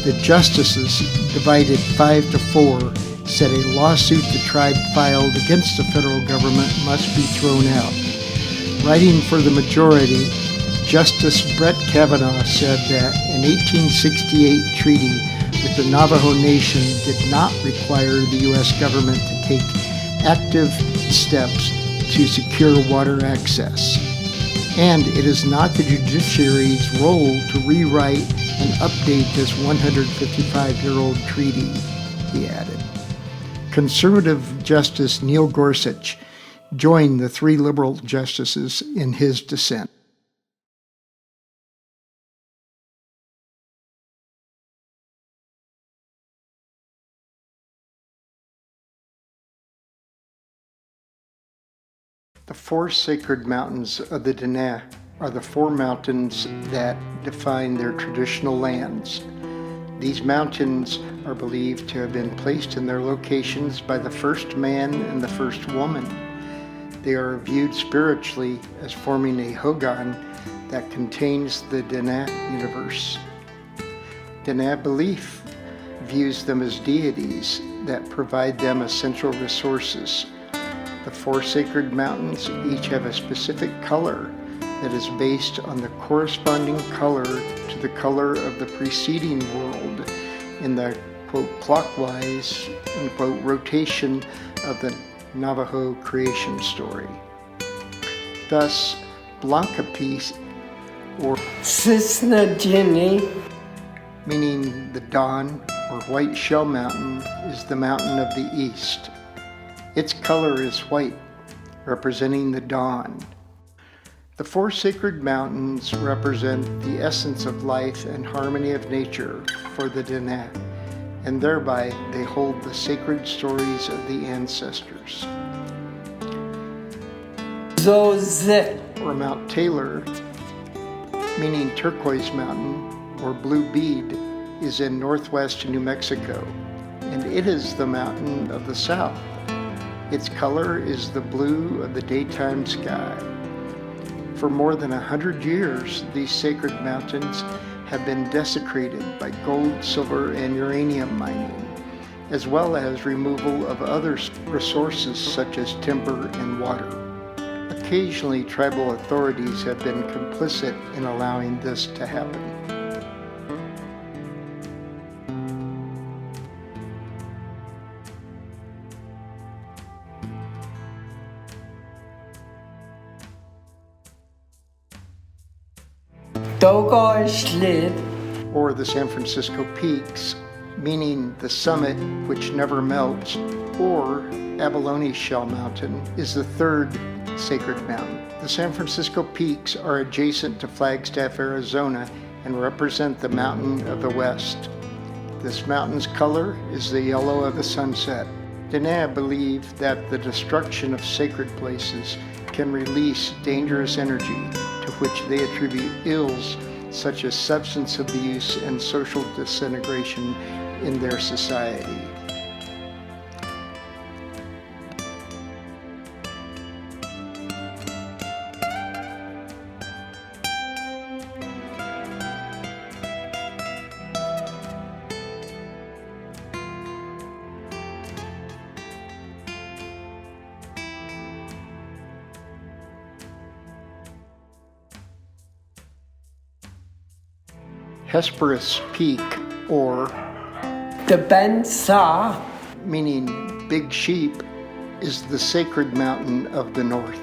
The justices, divided 5-4, said a lawsuit the tribe filed against the federal government must be thrown out. Writing for the majority, Justice Brett Kavanaugh said that an 1868 treaty with the Navajo Nation did not require the U.S. government to take active steps to secure water access. And it is not the judiciary's role to rewrite and update this 155-year-old treaty, he added. Conservative Justice Neil Gorsuch joined the three liberal justices in his dissent. The four sacred mountains of the Diné are the four mountains that define their traditional lands. These mountains are believed to have been placed in their locations by the first man and the first woman. They are viewed spiritually as forming a hogan that contains the Diné universe. Diné belief views them as deities that provide them essential resources. The four sacred mountains each have a specific color that is based on the corresponding color to the color of the preceding world in the, quote, clockwise, unquote, rotation of the Navajo creation story. Thus, Blancapi, or Cisne, meaning the dawn, or White Shell Mountain, is the mountain of the east. Its color is white, representing the dawn. The four sacred mountains represent the essence of life and harmony of nature for the Diné, and thereby they hold the sacred stories of the ancestors. Zozet, or Mount Taylor, meaning turquoise mountain, or blue bead, is in northwest New Mexico, and it is the mountain of the south. Its color is the blue of the daytime sky. For more than 100 years, these sacred mountains have been desecrated by gold, silver, and uranium mining, as well as removal of other resources such as timber and water. Occasionally, tribal authorities have been complicit in allowing this to happen. Or the San Francisco Peaks, meaning the summit which never melts, or Abalone Shell Mountain is the third sacred mountain. The San Francisco Peaks are adjacent to Flagstaff, Arizona, and represent the mountain of the west. This mountain's color is the yellow of the sunset. Diné believe that the destruction of sacred places can release dangerous energy to which they attribute ills such as substance abuse and social disintegration in their society. Hesperus Peak, or the Bensa, meaning big sheep, is the sacred mountain of the north.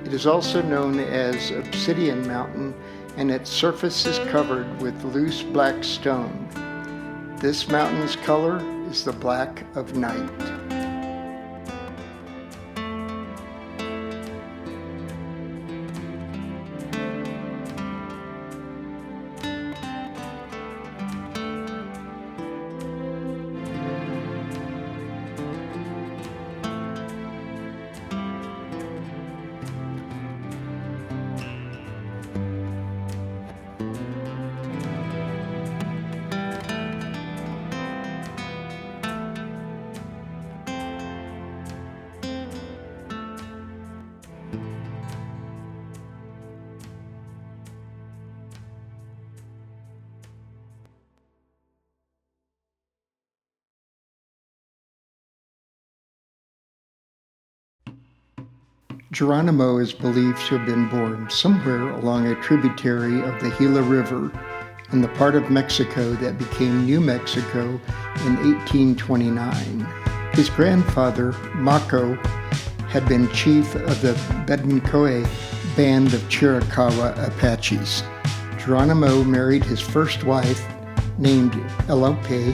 It is also known as Obsidian Mountain, and its surface is covered with loose black stone. This mountain's color is the black of night. Geronimo is believed to have been born somewhere along a tributary of the Gila River in the part of Mexico that became New Mexico in 1829. His grandfather, Maco, had been chief of the Bedonkohe band of Chiricahua Apaches. Geronimo married his first wife, named Elope,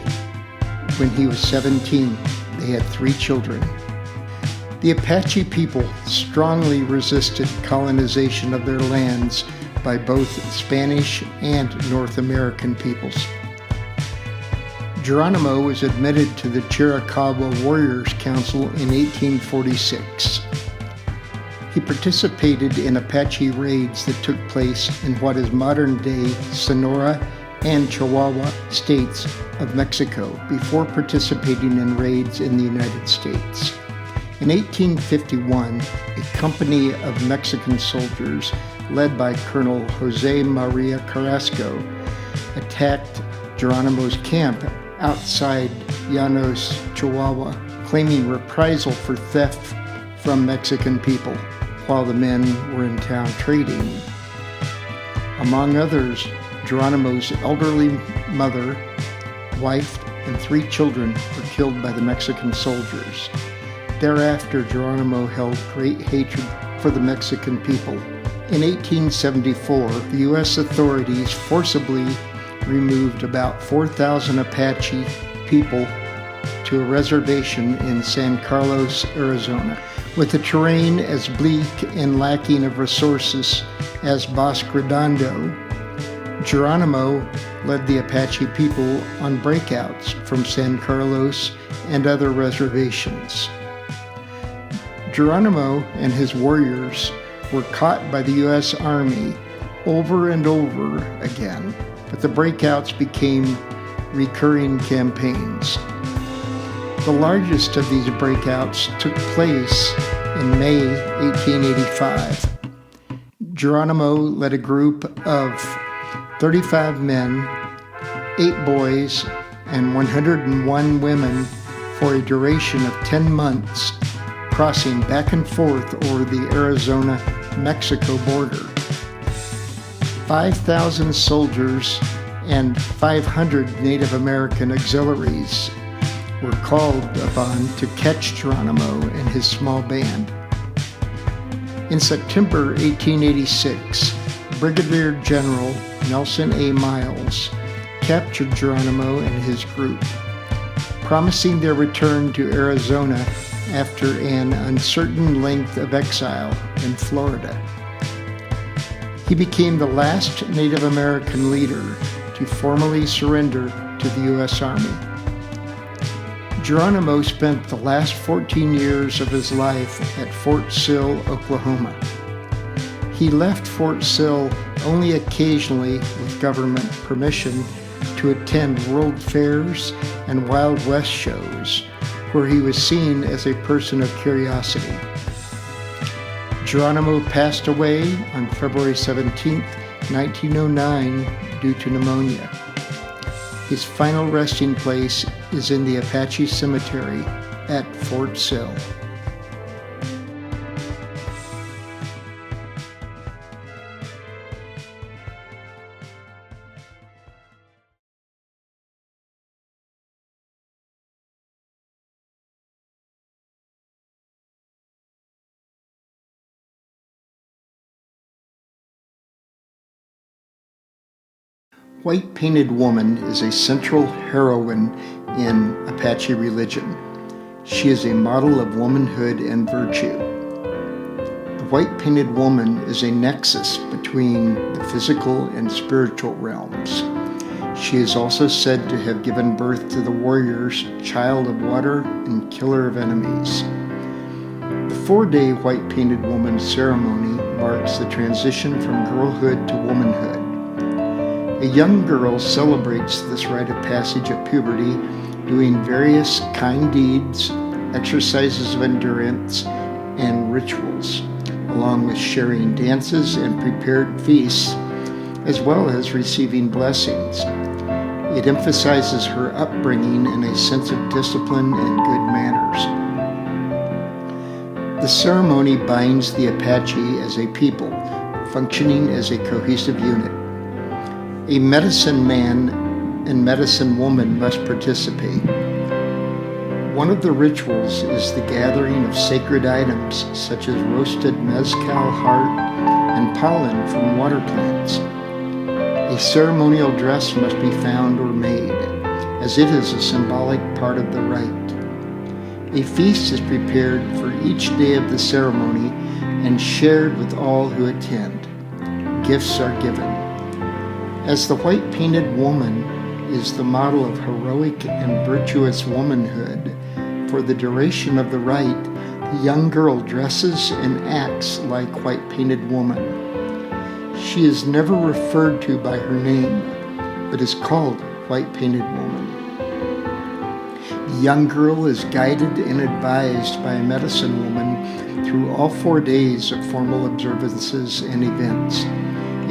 when he was 17. They had 3 children. The Apache people strongly resisted colonization of their lands by both Spanish and North American peoples. Geronimo was admitted to the Chiricahua Warriors Council in 1846. He participated in Apache raids that took place in what is modern-day Sonora and Chihuahua states of Mexico before participating in raids in the United States. In 1851, a company of Mexican soldiers, led by Colonel Jose Maria Carrasco, attacked Geronimo's camp outside Llanos, Chihuahua, claiming reprisal for theft from Mexican people while the men were in town trading. Among others, Geronimo's elderly mother, wife, and 3 children were killed by the Mexican soldiers. Thereafter, Geronimo held great hatred for the Mexican people. In 1874, the U.S. authorities forcibly removed about 4,000 Apache people to a reservation in San Carlos, Arizona. With the terrain as bleak and lacking of resources as Bosque Redondo, Geronimo led the Apache people on breakouts from San Carlos and other reservations. Geronimo and his warriors were caught by the U.S. Army over and over again, but the breakouts became recurring campaigns. The largest of these breakouts took place in May 1885. Geronimo led a group of 35 men, 8 boys, and 101 women for a duration of 10 months, crossing back and forth over the Arizona-Mexico border. 5,000 soldiers and 500 Native American auxiliaries were called upon to catch Geronimo and his small band. In September 1886, Brigadier General Nelson A. Miles captured Geronimo and his group, promising their return to Arizona after an uncertain length of exile in Florida. He became the last Native American leader to formally surrender to the U.S. Army. Geronimo spent the last 14 years of his life at Fort Sill, Oklahoma. He left Fort Sill only occasionally with government permission to attend world fairs and Wild West shows, where he was seen as a person of curiosity. Geronimo passed away on February 17, 1909, due to pneumonia. His final resting place is in the Apache Cemetery at Fort Sill. White Painted Woman is a central heroine in Apache religion. She is a model of womanhood and virtue. The white-painted woman is a nexus between the physical and spiritual realms. She is also said to have given birth to the warriors, child of water and killer of enemies. The 4-day white-painted woman ceremony marks the transition from girlhood to womanhood. A young girl celebrates this rite of passage of puberty, doing various kind deeds, exercises of endurance, and rituals, along with sharing dances and prepared feasts, as well as receiving blessings. It emphasizes her upbringing and a sense of discipline and good manners. The ceremony binds the Apache as a people, functioning as a cohesive unit. A medicine man and medicine woman must participate. One of the rituals is the gathering of sacred items such as roasted mezcal heart and pollen from water plants. A ceremonial dress must be found or made, as it is a symbolic part of the rite. A feast is prepared for each day of the ceremony and shared with all who attend. Gifts are given. As the white-painted woman is the model of heroic and virtuous womanhood, for the duration of the rite, the young girl dresses and acts like white-painted woman. She is never referred to by her name, but is called white-painted woman. The young girl is guided and advised by a medicine woman through all 4 days of formal observances and events.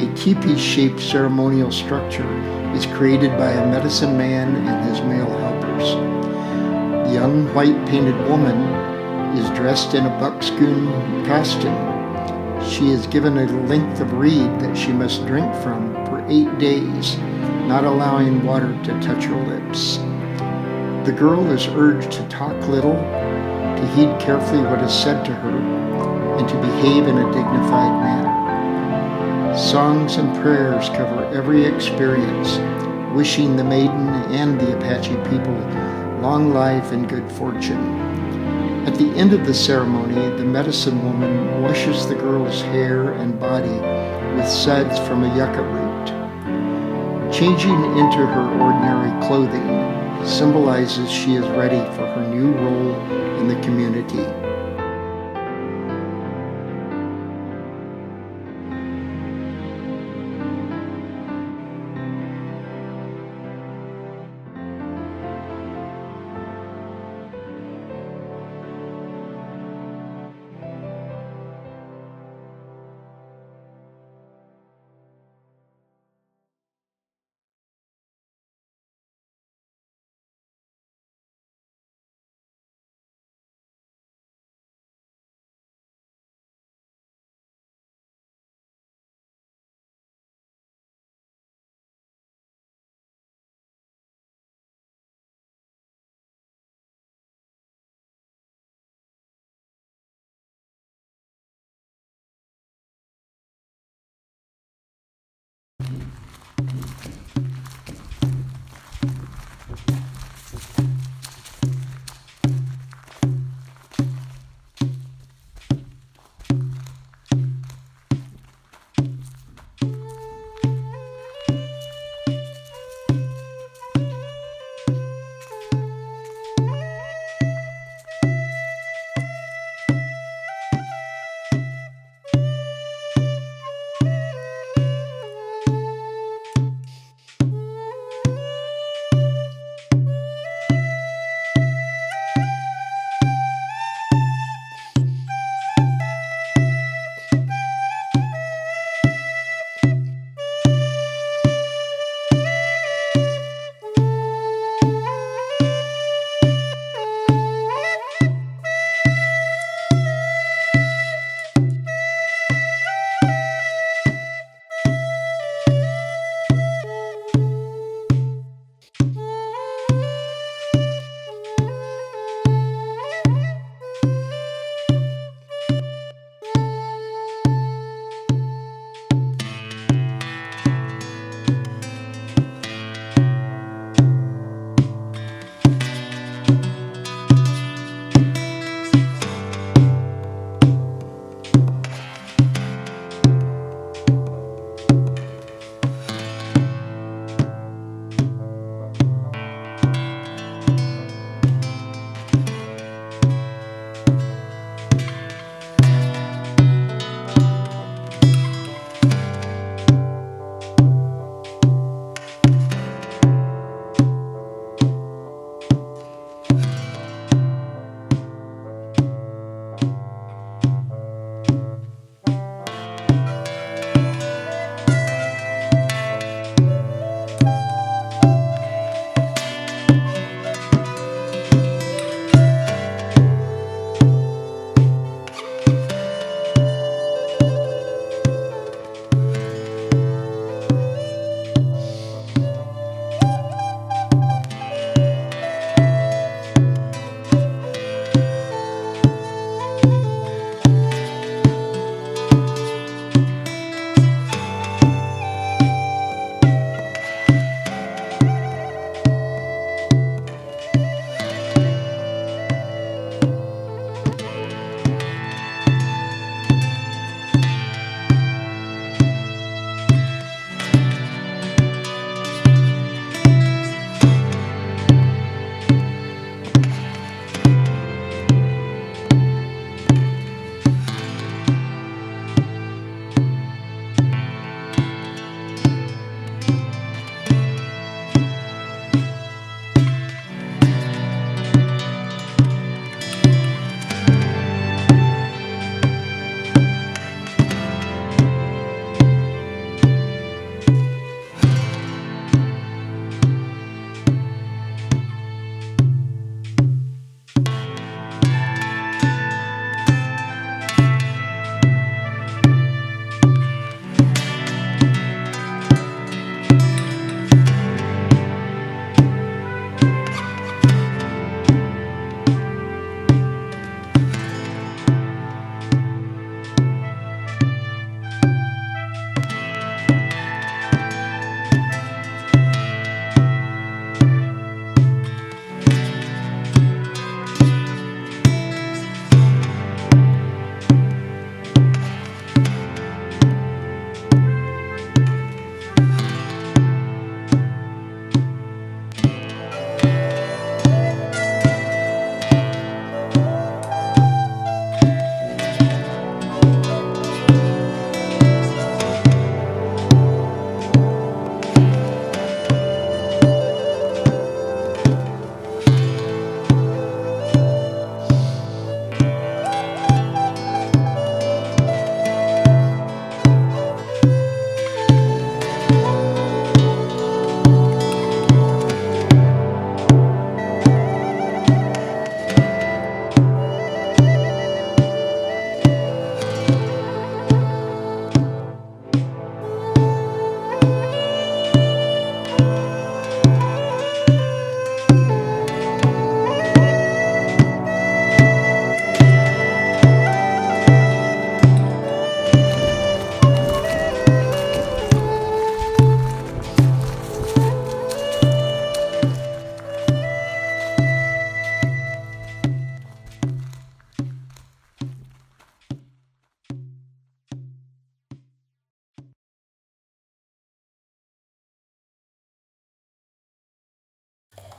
A teepee-shaped ceremonial structure is created by a medicine man and his male helpers. The young white-painted woman is dressed in a buckskin costume. She is given a length of reed that she must drink from for 8 days, not allowing water to touch her lips. The girl is urged to talk little, to heed carefully what is said to her, and to behave in a dignified manner. Songs and prayers cover every experience, wishing the maiden and the Apache people long life and good fortune. At the end of the ceremony, the medicine woman washes the girl's hair and body with suds from a yucca root. Changing into her ordinary clothing symbolizes she is ready for her new role in the community.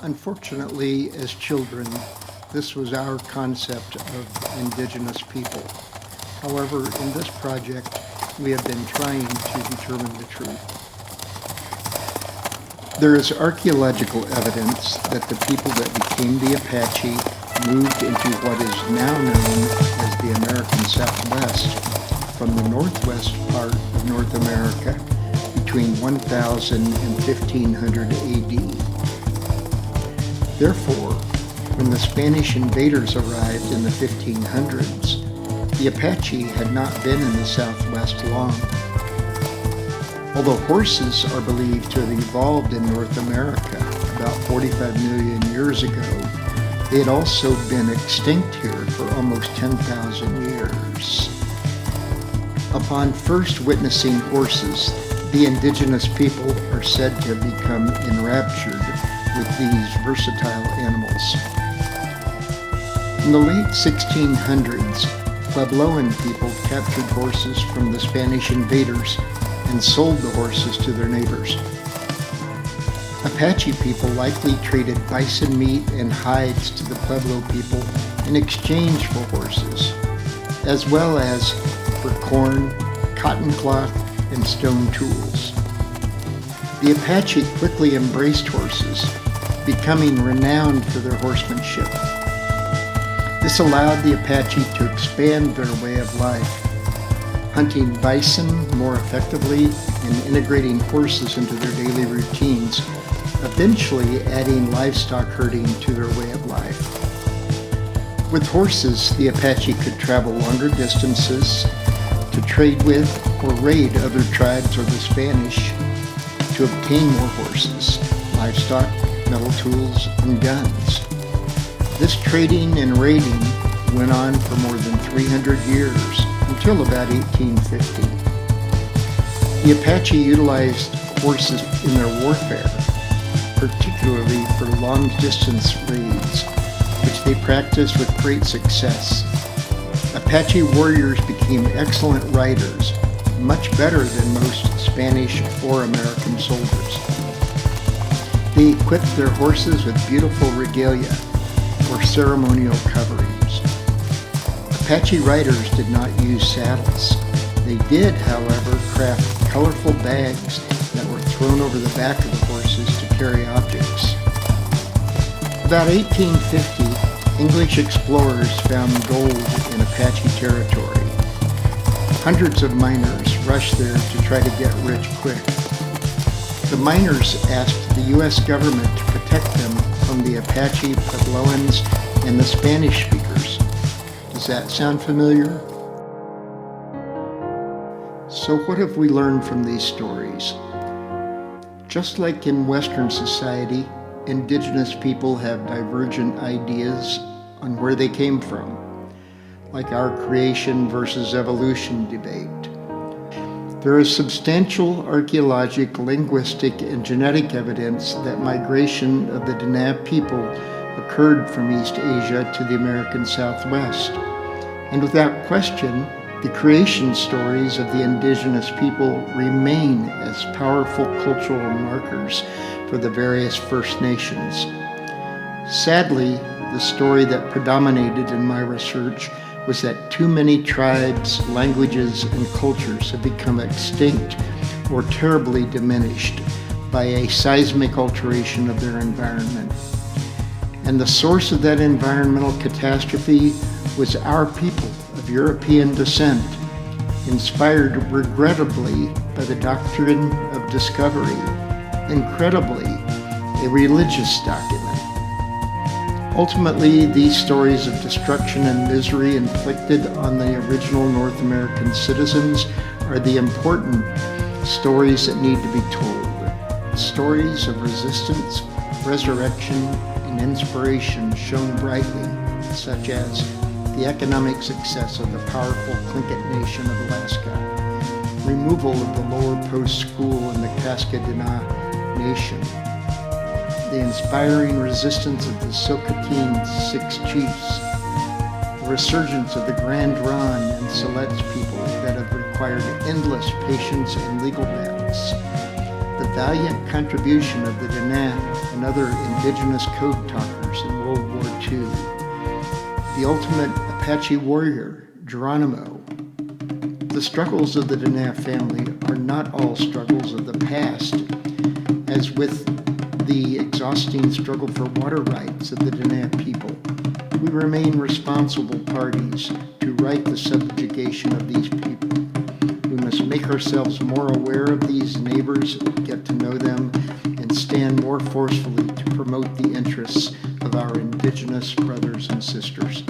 Unfortunately, as children, this was our concept of indigenous people. However, in this project, we have been trying to determine the truth. There is archaeological evidence that the people that became the Apache moved into what is now known as the American Southwest from the northwest part of North America between 1000 and 1500 AD. Therefore, when the Spanish invaders arrived in the 1500s, the Apache had not been in the Southwest long. Although horses are believed to have evolved in North America about 45 million years ago, they had also been extinct here for almost 10,000 years. Upon first witnessing horses, the indigenous people are said to have become enraptured with these versatile animals. In the late 1600s, Puebloan people captured horses from the Spanish invaders and sold the horses to their neighbors. Apache people likely traded bison meat and hides to the Pueblo people in exchange for horses, as well as for corn, cotton cloth, and stone tools. The Apache quickly embraced horses, becoming renowned for their horsemanship. This allowed the Apache to expand their way of life, hunting bison more effectively and integrating horses into their daily routines, eventually adding livestock herding to their way of life. With horses, the Apache could travel longer distances to trade with or raid other tribes or the Spanish to obtain more horses, livestock, metal tools, and guns. This trading and raiding went on for more than 300 years until about 1850. The Apache utilized horses in their warfare, particularly for long-distance raids, which they practiced with great success. Apache warriors became excellent riders, much better than most Spanish or American soldiers. They equipped their horses with beautiful regalia, or ceremonial coverings. Apache riders did not use saddles. They did, however, craft colorful bags that were thrown over the back of the horses to carry objects. About 1850, English explorers found gold in Apache territory. Hundreds of miners rushed there to try to get rich quick. The miners asked the U.S. government to protect them from the Apache, Puebloans, and the Spanish speakers. Does that sound familiar? So what have we learned from these stories? Just like in Western society, indigenous people have divergent ideas on where they came from, like our creation versus evolution debate. There is substantial archaeological, linguistic, and genetic evidence that migration of the Diné people occurred from East Asia to the American Southwest. And without question, the creation stories of the indigenous people remain as powerful cultural markers for the various First Nations. Sadly, the story that predominated in my research was that too many tribes, languages, and cultures have become extinct or terribly diminished by a seismic alteration of their environment. And the source of that environmental catastrophe was our people of European descent, inspired regrettably by the doctrine of discovery, incredibly a religious document. Ultimately, these stories of destruction and misery inflicted on the original North American citizens are the important stories that need to be told. Stories of resistance, resurrection, and inspiration shone brightly, such as the economic success of the powerful Tlingit Nation of Alaska, removal of the Lower Post School in the Diné Nation, the inspiring resistance of the Sokoteen Six Chiefs, the resurgence of the Grand Ron and Siletz people that have required endless patience and legal battles, the valiant contribution of the Diné and other indigenous code talkers in World War II, the ultimate Apache warrior, Geronimo. The struggles of the Diné family are not all struggles of the past, as with the exhausting struggle for water rights of the Diné people. We remain responsible parties to right the subjugation of these people. We must make ourselves more aware of these neighbors, get to know them, and stand more forcefully to promote the interests of our indigenous brothers and sisters.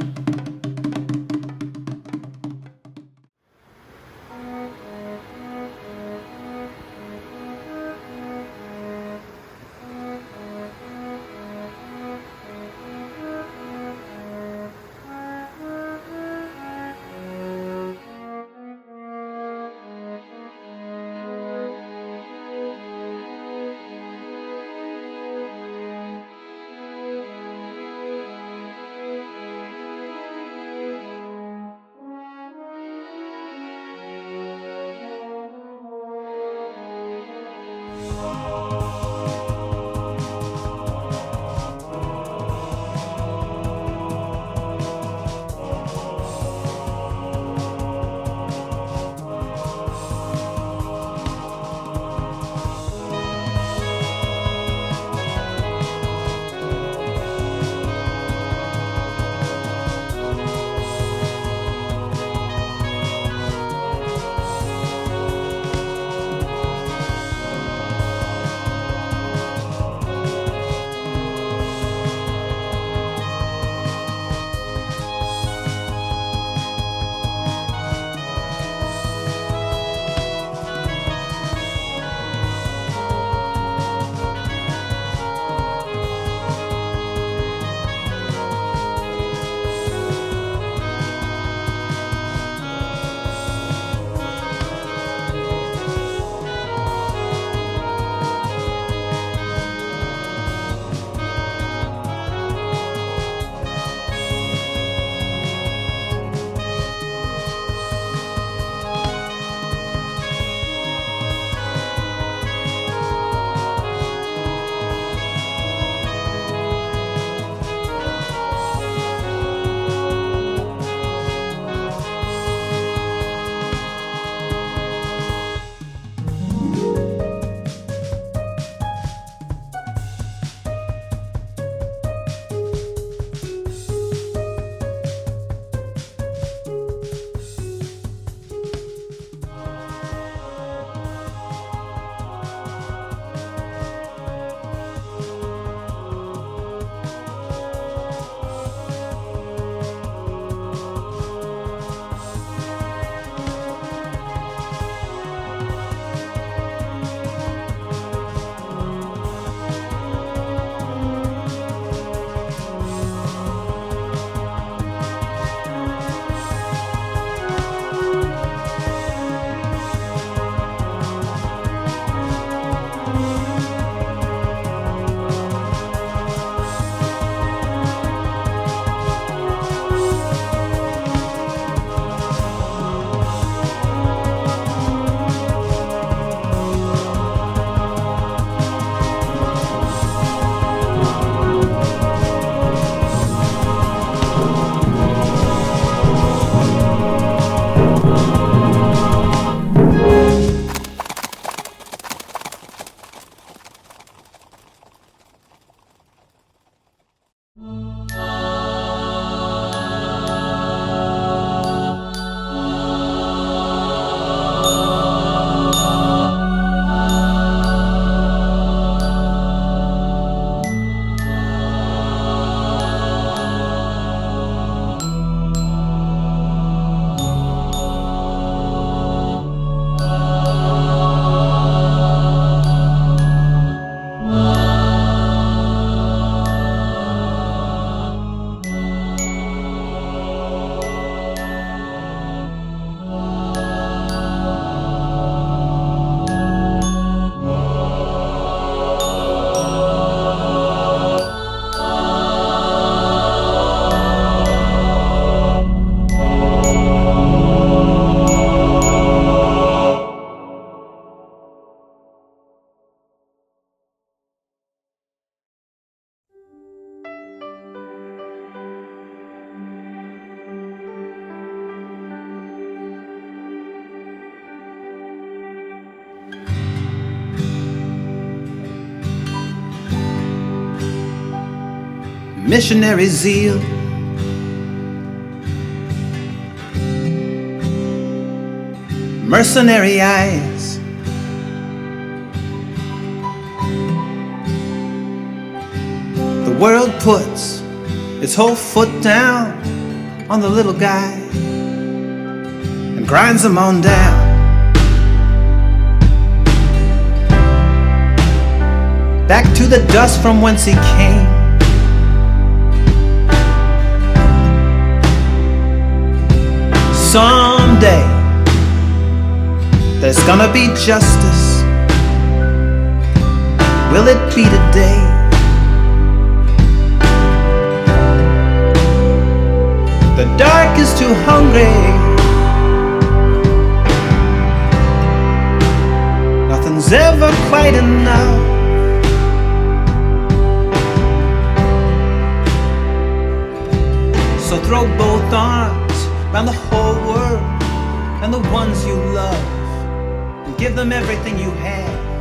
missionary zeal. Mercenary eyes, the world puts its whole foot down on the little guy and grinds him on down. Back to the dust from whence he came. Someday there's gonna be justice. Will it be today? The dark is too hungry. Nothing's ever quite enough. So throw both arms around the whole world and the ones you love, and give them everything you have.